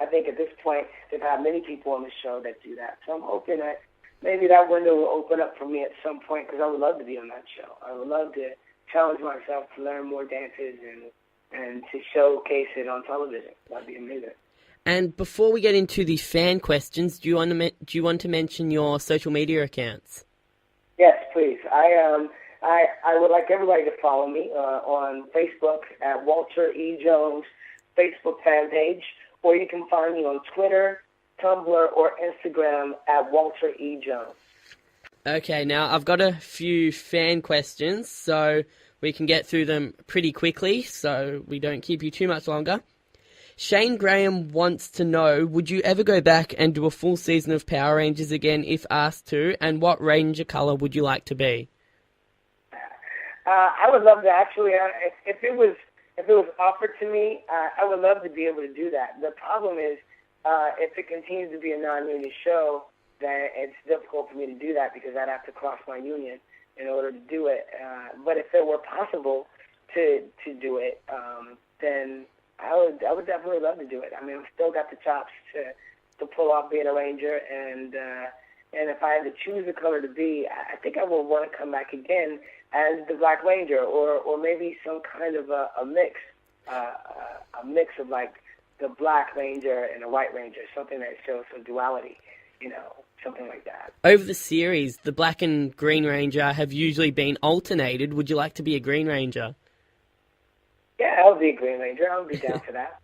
I think at this point they've had many people on the show that do that. So I'm hoping that maybe that window will open up for me at some point because I would love to be on that show. I would love to challenge myself to learn more dances and to showcase it on television. That'd be amazing. And before we get into the fan questions, do you want to mention your social media accounts? Yes, please. I would like everybody to follow me on Facebook at Walter E. Jones Facebook fan page, or you can find me on Twitter, Tumblr, or Instagram at Walter E. Jones. Okay, now I've got a few fan questions, so we can get through them pretty quickly, so we don't keep you too much longer. Shane Graham wants to know, would you ever go back and do a full season of Power Rangers again if asked to, and what Ranger colour would you like to be? I would love to actually, if it was offered to me, I would love to be able to do that. The problem is, if it continues to be a non-union show, then it's difficult for me to do that because I'd have to cross my union in order to do it. But if it were possible to do it, then I would definitely love to do it. I mean, I've still got the chops to pull off being a Ranger, and if I had to choose a color to be, I think I would want to come back again as the Black Ranger, or maybe some kind of a mix of like the Black Ranger and the White Ranger, something that shows some duality, you know, something like that. Over the series, the Black and Green Ranger have usually been alternated. Would you like to be a Green Ranger? Yeah, I'll be a Green Ranger. I'll be down for that.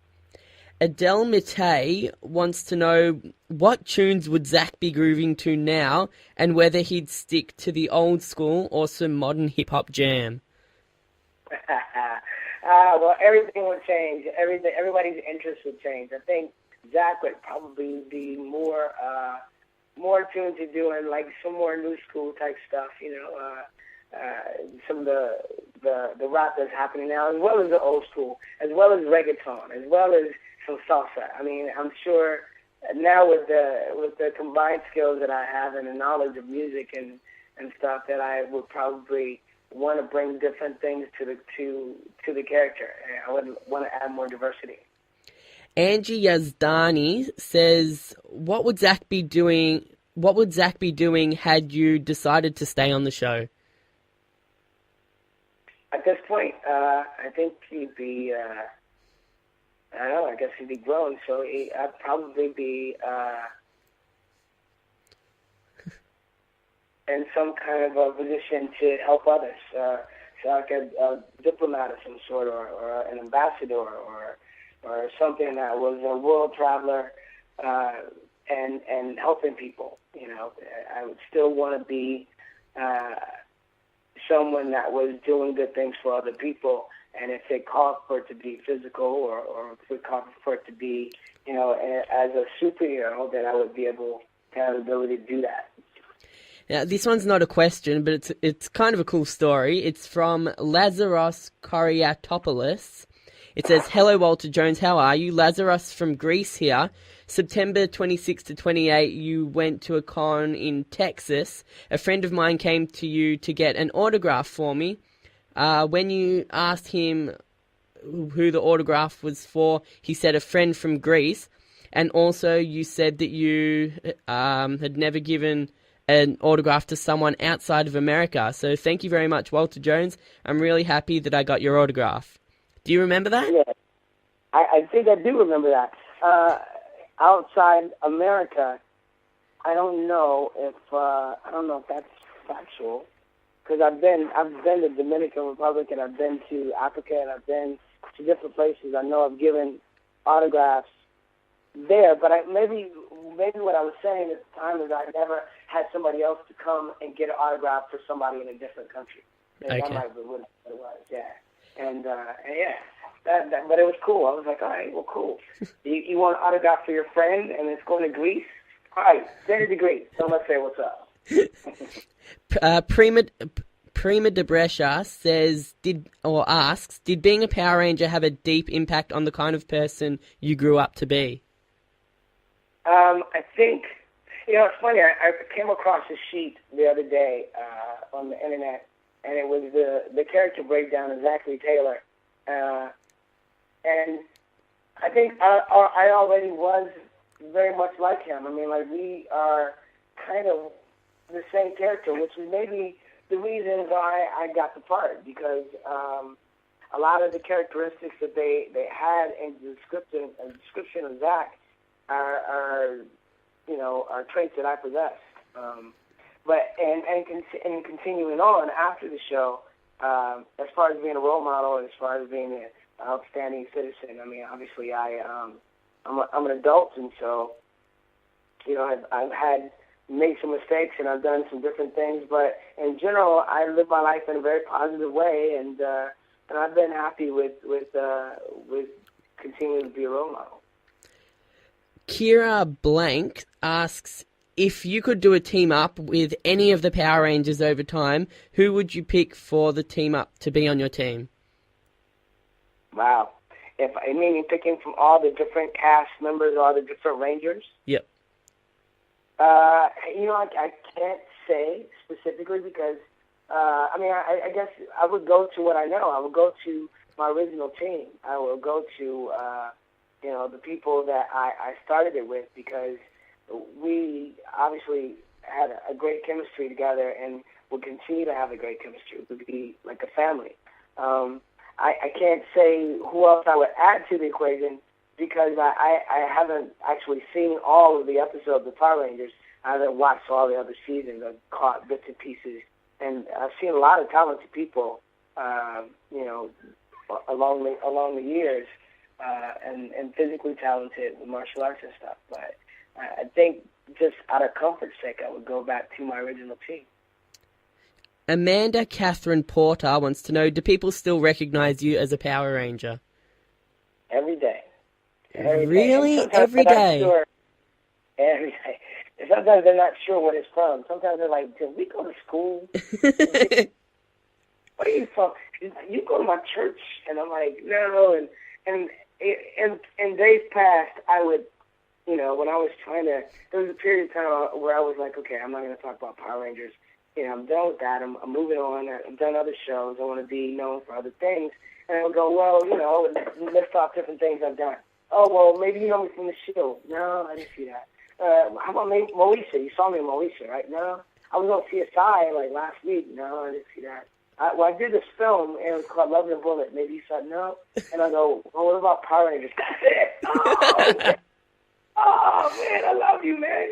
Adele Matei wants to know what tunes would Zack be grooving to now and whether he'd stick to the old school or some modern hip-hop jam. Well, everything would change. Everybody's interest would change. I think Zack would probably be more more attuned to doing like some more new school type stuff, some of the rap that's happening now, as well as the old school, as well as reggaeton, as well as some salsa. I mean, I'm sure now with the combined skills that I have and the knowledge of music and stuff, that I would probably want to bring different things to the character. I would want to add more diversity. Angie Yazdani says, "What would Zack be doing? What would Zack be doing had you decided to stay on the show?" At this point, I think he'd be. I don't know. I guess he'd be grown, so I'd probably be in some kind of a position to help others. So like a diplomat of some sort, or an ambassador, or something that was a world traveler, and helping people. I would still want to be someone that was doing good things for other people. And if it called for it to be physical, or if it called for it to be, as a superhero, then I would be able to have the ability to do that. Now, this one's not a question, but it's kind of a cool story. It's from Lazaros Koriatopoulos. It says, "Hello, Walter Jones. How are you? Lazarus from Greece here. September 26 to 28, you went to a con in Texas. A friend of mine came to you to get an autograph for me. When you asked him who the autograph was for, he said a friend from Greece. And also you said that you had never given an autograph to someone outside of America. So thank you very much, Walter Jones. I'm really happy that I got your autograph." Do you remember that? Yeah, I think I do remember that. Outside America, I don't know if that's factual, because I've been to Dominican Republic, and I've been to Africa, and I've been to different places. I know I've given autographs there, but maybe what I was saying at the time is I never had somebody else to come and get an autograph for somebody in a different country. Okay. That might be what it was, yeah. And yeah, but it was cool. I was like, all right, well, cool. You want an autograph for your friend, and it's going to Greece? All right, send it to Greece. So let's say what's up. Prima de Brescia says, asks, did being a Power Ranger have a deep impact on the kind of person you grew up to be? I think, it's funny. I came across a sheet the other day on the internet, and it was the character breakdown of Zack Taylor. And I think I already was very much like him. I mean, like, we are kind of the same character, which is maybe the reason why I got the part, because a lot of the characteristics that they had in the description of Zack are traits that I possess. But continuing on after the show, as far as being a role model, as far as being an outstanding citizen, I mean, obviously I'm an adult, and so I've had made some mistakes, and I've done some different things, but in general, I live my life in a very positive way, and I've been happy with continuing to be a role model. Kira Blank asks, if you could do a team up with any of the Power Rangers over time, who would you pick for the team up to be on your team? Wow. Meaning picking from all the different cast members, all the different Rangers? Yep. I can't say specifically because, I guess I would go to what I know. I would go to my original team. I will go to, the people that I started it with, because we obviously had a great chemistry together and will continue to have a great chemistry. We'll be like a family. I can't say who else I would add to the equation because I haven't actually seen all of the episodes of Power Rangers. I haven't watched all the other seasons. I've caught bits and pieces. And I've seen a lot of talented people, along the years, and physically talented with martial arts and stuff. But I think just out of comfort's sake, I would go back to my original team. Amanda Catherine Porter wants to know, do people still recognize you as a Power Ranger? Every day. Every really? day. Every day? Every day. Sometimes sometimes they're not sure what it's from. Sometimes they're like, did we go to school? Where are you from? You go to my church? And I'm like, no. And in days past, I would, when I was trying to, there was a period of time where I was like, okay, I'm not going to talk about Power Rangers. I'm done with that. I'm moving on. I've done other shows. I want to be known for other things. And I would go, well, list off different things I've done. Oh, well, maybe you know me from the show. No, I didn't see that. How about maybe Moesha? You saw me in Moesha, right? No. I was on CSI like last week. No, I didn't see that. I did this film, and it was called Love and Bullet. Maybe you said no. And I go, well, what about Power Rangers? That's it. Oh, man, I love you, man.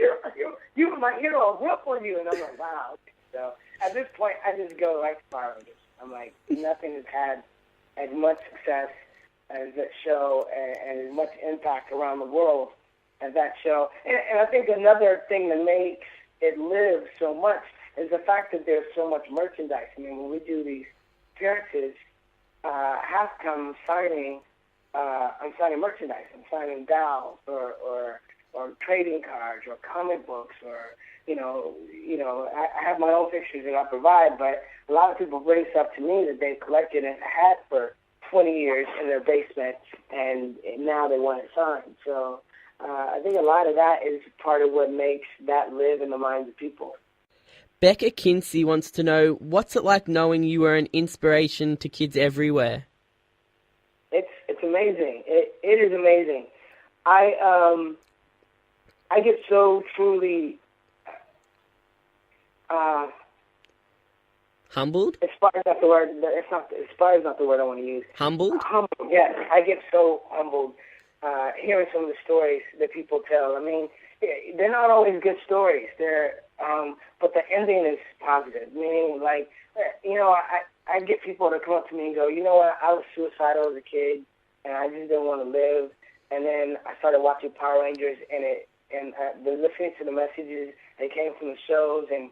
You're my hero. I grew up on you. And I'm like, wow. So at this point, I just go right to Power Rangers. I'm like, nothing has had as much success as that show and as much impact around the world as that show. And I think another thing that makes it live so much is the fact that there's so much merchandise. I mean, when we do these appearances, half come signing. I'm signing merchandise. I'm signing dolls or trading cards or comic books or I have my own pictures that I provide, but a lot of people bring stuff to me that they've collected and had for 20 years in their basement, and now they want it signed. So I think a lot of that is part of what makes that live in the minds of people. Becca Kinsey wants to know, what's it like knowing you are an inspiration to kids everywhere? It's amazing. It is amazing. I get so truly humbled? Inspired is not the word. Inspired is not the word I want to use. Humbled? Humbled. Yes, I get so humbled hearing some of the stories that people tell. I mean, they're not always good stories. But the ending is positive. Meaning, like, I get people to come up to me and go, you know what? I was suicidal as a kid, and I just didn't want to live. And then I started watching Power Rangers, and listening to the messages that came from the shows, and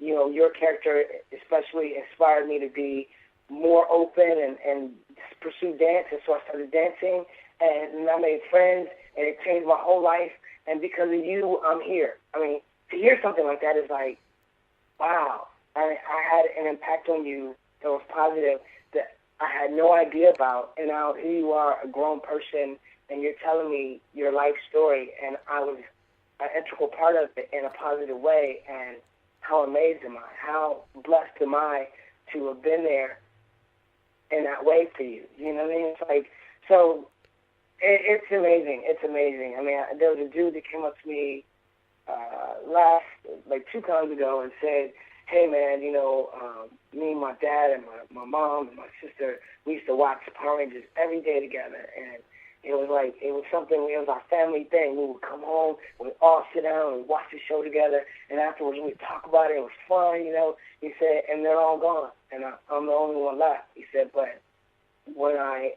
your character especially inspired me to be more open and pursue dance. And so I started dancing, and I made friends, and it changed my whole life. And because of you, I'm here. I mean, to hear something like that is like, wow, I had an impact on you that was positive that I had no idea about. And now here you are, a grown person, and you're telling me your life story, and I was an integral part of it in a positive way. And how amazed am I? How blessed am I to have been there in that way for you? You know what I mean? It's like, so it's amazing. It's amazing. I mean, there was a dude that came up to me like 2 times ago and said, hey, man, me and my dad and my mom and my sister, we used to watch Power Rangers every day together. And it was our family thing. We would come home, we'd all sit down and watch the show together, and afterwards we'd talk about it. It was fun, He said, and they're all gone, and I'm the only one left. He said, but when I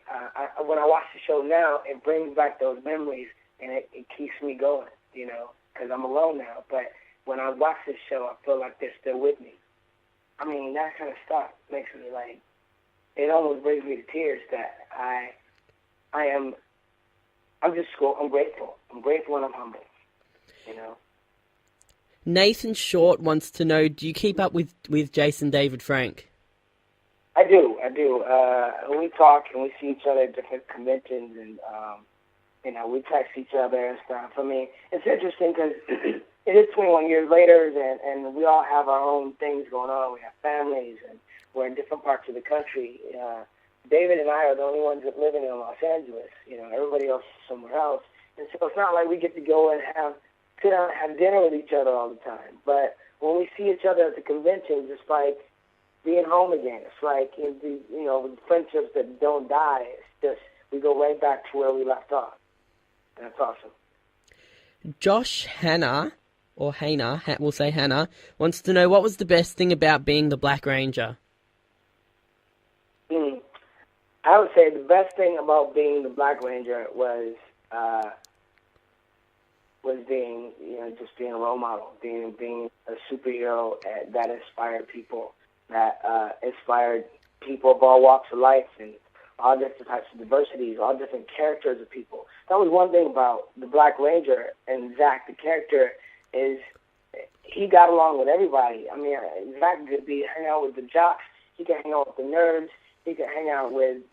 watch the show now, it brings back those memories, and it keeps me going, because I'm alone now. But when I watch this show, I feel like they're still with me. I mean, that kind of stuff makes me like, it almost brings me to tears that I'm grateful. I'm grateful and I'm humble, Nathan Short wants to know, do you keep up with Jason David Frank? I do. We talk and we see each other at different conventions, and we text each other and stuff. I mean, it's interesting because it is 21 years later, and we all have our own things going on. We have families, and we're in different parts of the country. David and I are the only ones that live in Los Angeles. Everybody else is somewhere else. And so it's not like we get to go and sit down and have dinner with each other all the time. But when we see each other at the conventions, it's like being home again. It's like, the friendships that don't die. It's just, we go right back to where we left off. And that's awesome. Josh Hanna, or Hannah, we'll say Hannah, wants to know, what was the best thing about being the Black Ranger? I would say the best thing about being the Black Ranger was being, just being a role model, being a superhero that inspired people, inspired people of all walks of life and all different types of diversities, all different characters of people. That was one thing about the Black Ranger and Zack, the character, is he got along with everybody. I mean, Zach could be hang out with the jocks. He could hang out with the nerds. He could hang out with,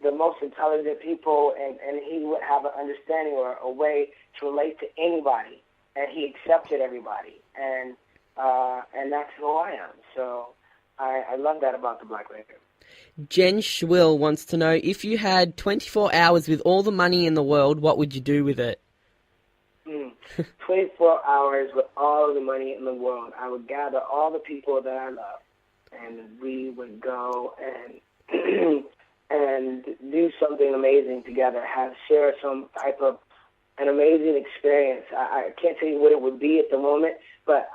the most intelligent people, and he would have an understanding or a way to relate to anybody, and he accepted everybody, and that's who I am. So I love that about the Black Ranger. Jen Schwill wants to know, if you had 24 hours with all the money in the world, what would you do with it? 24 hours with all of the money in the world. I would gather all the people that I love, and we would go and and do something amazing together, share some type of an amazing experience. I can't tell you what it would be at the moment, but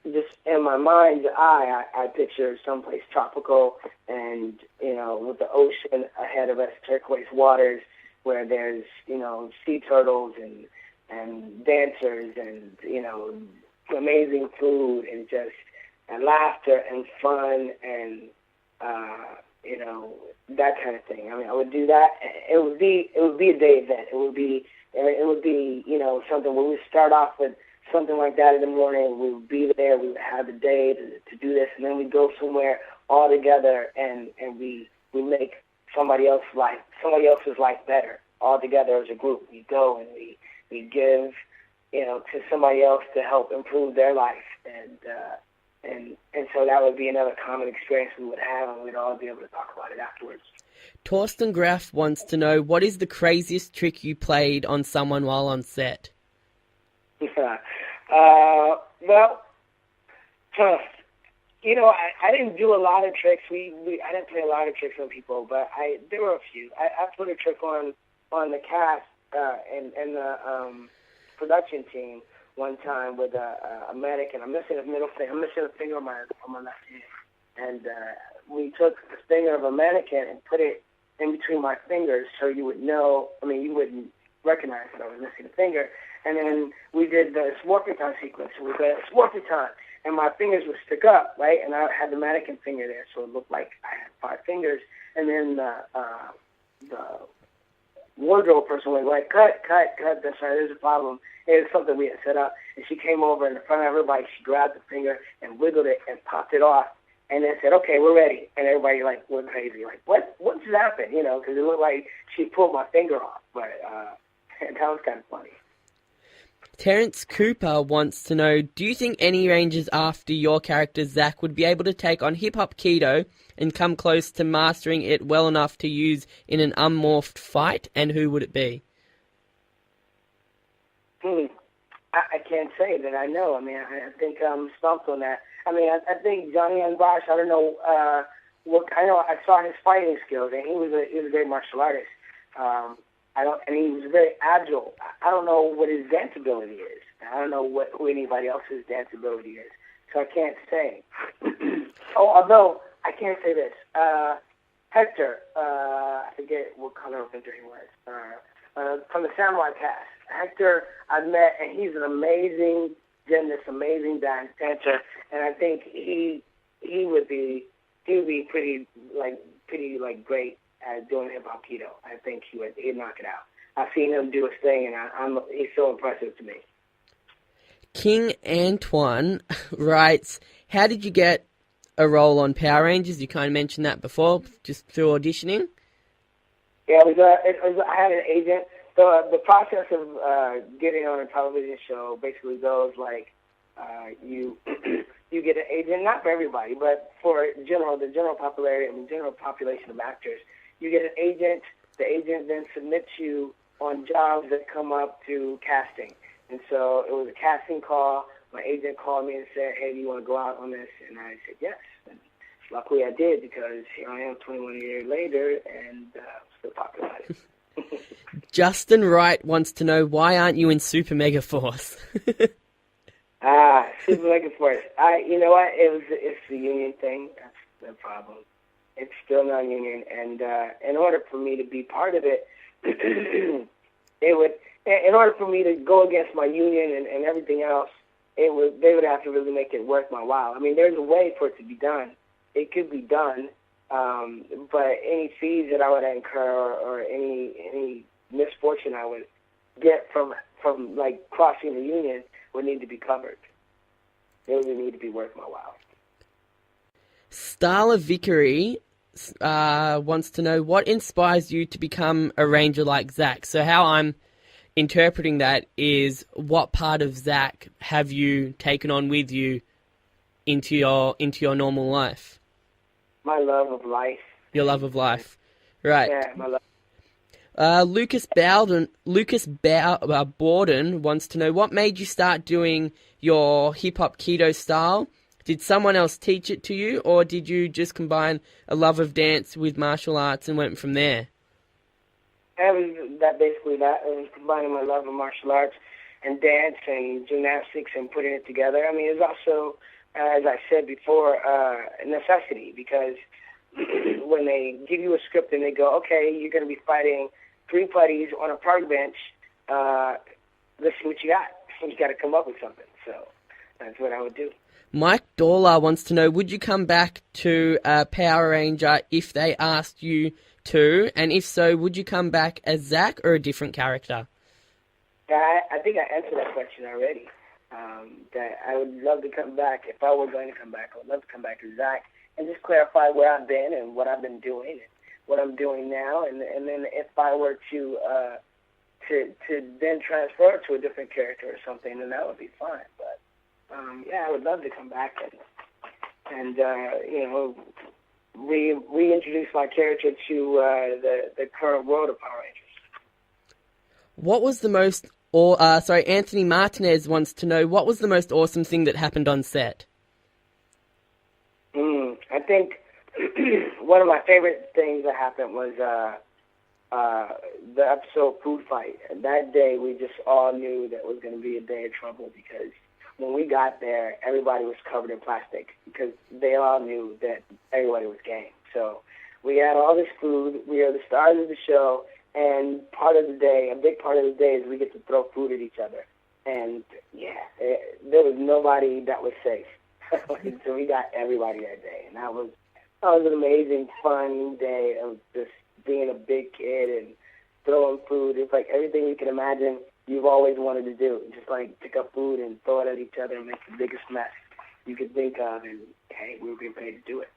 just in my mind's eye, I picture someplace tropical and, with the ocean ahead of us, turquoise waters, where there's, sea turtles and dancers and, amazing food and just and laughter and fun and, that kind of thing. I mean, I would do that. It would be a day event. It would be, something where we start off with something like that in the morning. We would be there. We would have the day to do this, and then we go somewhere all together, and we make somebody else's life better all together as a group. We go and we give, to somebody else to help improve their life, and so that would be another common experience we would have, and we'd all be able to talk about it afterwards. Torsten Graff wants to know, what is the craziest trick you played on someone while on set? I didn't do a lot of tricks. I didn't play a lot of tricks on people, but there were a few. I put a trick on the cast and the production team one time with a mannequin. I'm missing a middle finger. I'm missing a finger on my left hand, and we took the finger of a mannequin and put it in between my fingers, so you would know. I mean, you wouldn't recognize that I was missing a finger. And then we did the Swarpiton sequence. So we did Swarpiton, and my fingers would stick up, right? And I had the mannequin finger there, so it looked like I had 5 fingers. And then the wardrobe person was like, cut, that's right, there's a problem. It was something we had set up. And she came over in front of everybody, she grabbed the finger and wiggled it and popped it off. And then said, okay, we're ready. And everybody, went crazy. What just happened? Because it looked like she pulled my finger off. But that was kind of funny. Terence Cooper wants to know, do you think any Rangers after your character, Zack, would be able to take on hip-hop Keto and come close to mastering it well enough to use in an unmorphed fight? And who would it be? I can't say that I know. I mean, I think I'm stumped on that. I mean, I think Johnny and Bosch, I don't know I saw his fighting skills, and he was a great martial artist. And he was very agile. I don't know what his dance ability is. I don't know who anybody else's dance ability is. So I can't say. Although I can say this. Hector, I forget what color of Hector he was, from the Samurai cast. Hector, I've met, and he's an amazing gymnast, amazing dancer, and I think he would be pretty great at doing hip-hop keto. I think he'd knock it out. I've seen him do his thing, and he's so impressive to me. King Antoine writes, how did you get a role on Power Rangers? You kind of mentioned that before, just through auditioning. Yeah, I had an agent. So the process of getting on a television show basically goes like you get an agent, not for everybody, but for the general popularity and the general population of actors. You get an agent. The agent then submits you on jobs that come up to casting. And so it was a casting call. My agent called me and said, hey, do you want to go out on this? And I said, yes. And luckily I did, because here I am 21 years later and still talking about it. Justin Wright wants to know, why aren't you in Super Mega Force? Super Mega Force. You know what? It's the union thing. That's the problem. It's still non-union, and in order for me to be part of it, in order for me to go against my union and everything else, they would have to really make it worth my while. I mean, there's a way for it to be done. It could be done, but any fees that I would incur or any misfortune I would get from like crossing the union, would need to be covered. They would need to be worth my while. Starla Vickery wants to know what inspires you to become a ranger like Zack. So how I'm interpreting that is, what part of Zack have you taken on with you into your normal life? My love of life. Your love of life, right? Yeah, my love. Lucas Borden wants to know what made you start doing your hip hop keto style. Did someone else teach it to you, or did you just combine a love of dance with martial arts and went from there? It was basically that. It was combining my love of martial arts and dance and gymnastics and putting it together. I mean, it was also, as I said before, a necessity, because when they give you a script and they go, okay, you're going to be fighting 3 putties on a park bench, let's see what you got. You got to come up with something. So that's what I would do. Mike Dorla wants to know, would you come back to Power Ranger if they asked you to? And if so, would you come back as Zack or a different character? Yeah, I think I answered that question already. That I would love to come back. If I were going to come back, I would love to come back as Zack and just clarify where I've been and what I've been doing and what I'm doing now. And then if I were to then transfer to a different character or something, then that would be fine. But yeah, I would love to come back and reintroduce my character to the current world of Power Rangers. What was the most, Anthony Martinez wants to know, what was the most awesome thing that happened on set? I think one of my favorite things that happened was the episode Food Fight. And that day, we just all knew that it was going to be a day of trouble, because when we got there, everybody was covered in plastic, because they all knew that everybody was game. So we had all this food. We are the stars of the show, and part of the day, a big part of the day, is we get to throw food at each other. And, yeah, there was nobody that was safe. So we got everybody that day, and that was an amazing, fun day of just being a big kid and throwing food. It's like everything you can imagine you've always wanted to do. Just like pick up food and throw it at each other and make the biggest mess you could think of, and hey, we were being paid to do it.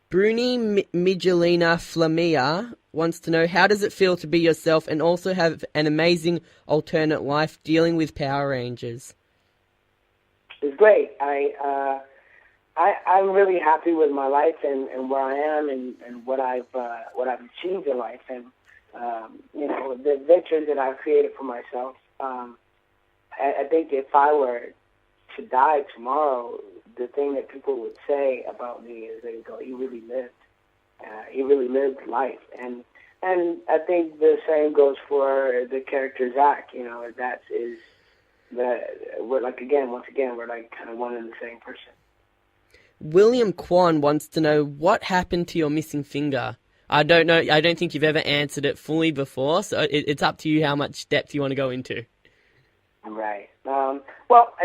Bruni Migelina Flamia wants to know, how does it feel to be yourself and also have an amazing alternate life dealing with Power Rangers? It's great. I'm really happy with my life and where I am and what I've achieved in life, and the adventures that I've created for myself. I think if I were to die tomorrow, the thing that people would say about me is they would go, he really lived life, and I think the same goes for the character Zack. That is we're like, once again, we're like kind of one and the same person. William Kwan wants to know, what happened to your missing finger? I don't know. I don't think you've ever answered it fully before, so it's up to you how much depth you want to go into. Right. Well,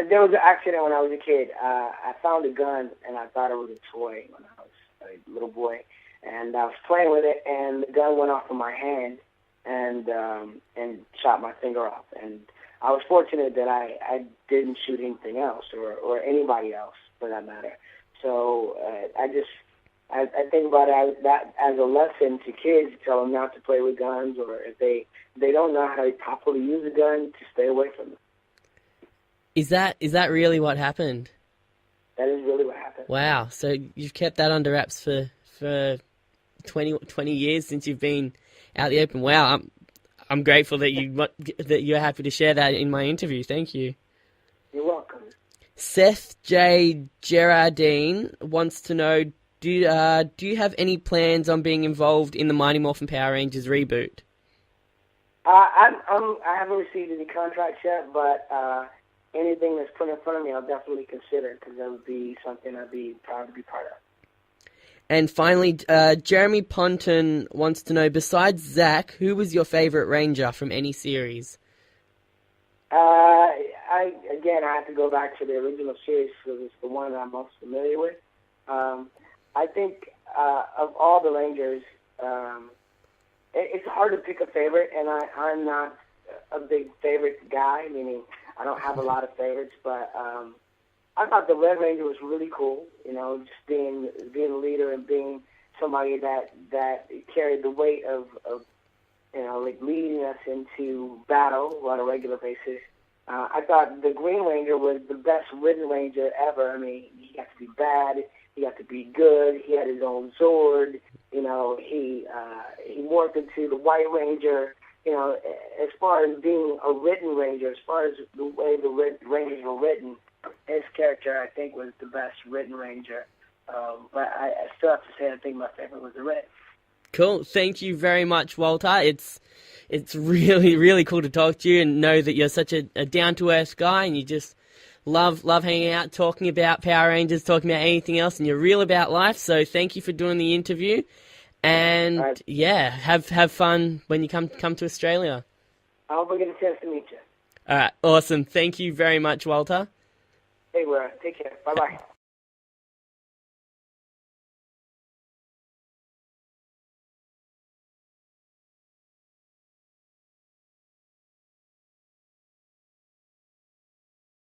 there was an accident when I was a kid. I found a gun, and I thought it was a toy when I was a little boy. And I was playing with it, and the gun went off in my hand and shot my finger off. And I was fortunate that I didn't shoot anything else or anybody else, for that matter. So I think about that as a lesson to kids, to tell them not to play with guns, or if they don't know how to properly use a gun, to stay away from them. Is that really what happened? That is really what happened. Wow. So you've kept that under wraps for 20 years since you've been out the open. Wow. I'm grateful that you're happy to share that in my interview. Thank you. You're welcome. Seth J. Gerardine wants to know, do you have any plans on being involved in the Mighty Morphin Power Rangers reboot? I haven't received any contracts yet, but anything that's put in front of me, I'll definitely consider, because that would be something I'd be proud to be part of. And finally, Jeremy Ponton wants to know, besides Zack, who was your favorite Ranger from any series? I have to go back to the original series, because it's the one that I'm most familiar with. I think of all the Rangers, it's hard to pick a favorite, and I'm not a big favorite guy, meaning I don't have a lot of favorites, but I thought the Red Ranger was really cool. You know, just being a leader and being somebody that carried the weight of you know, like leading us into battle on a regular basis. I thought the Green Ranger was the best ridden ranger ever. I mean, he got to be bad, he got to be good, he had his own Zord. You know, he morphed into the White Ranger. You know, as far as being a ridden ranger, as far as the way the Rangers were written, his character, I think, was the best ridden ranger. But I still have to say I think my favorite was the Red. Cool. Thank you very much, Walter. It's really, really cool to talk to you and know that you're such a down-to-earth guy and you just love hanging out, talking about Power Rangers, talking about anything else, and you're real about life. So thank you for doing the interview. And, yeah, have fun when you come to Australia. I hope I get a chance to meet you. All right. Awesome. Thank you very much, Walter. Hey, take care. Bye-bye.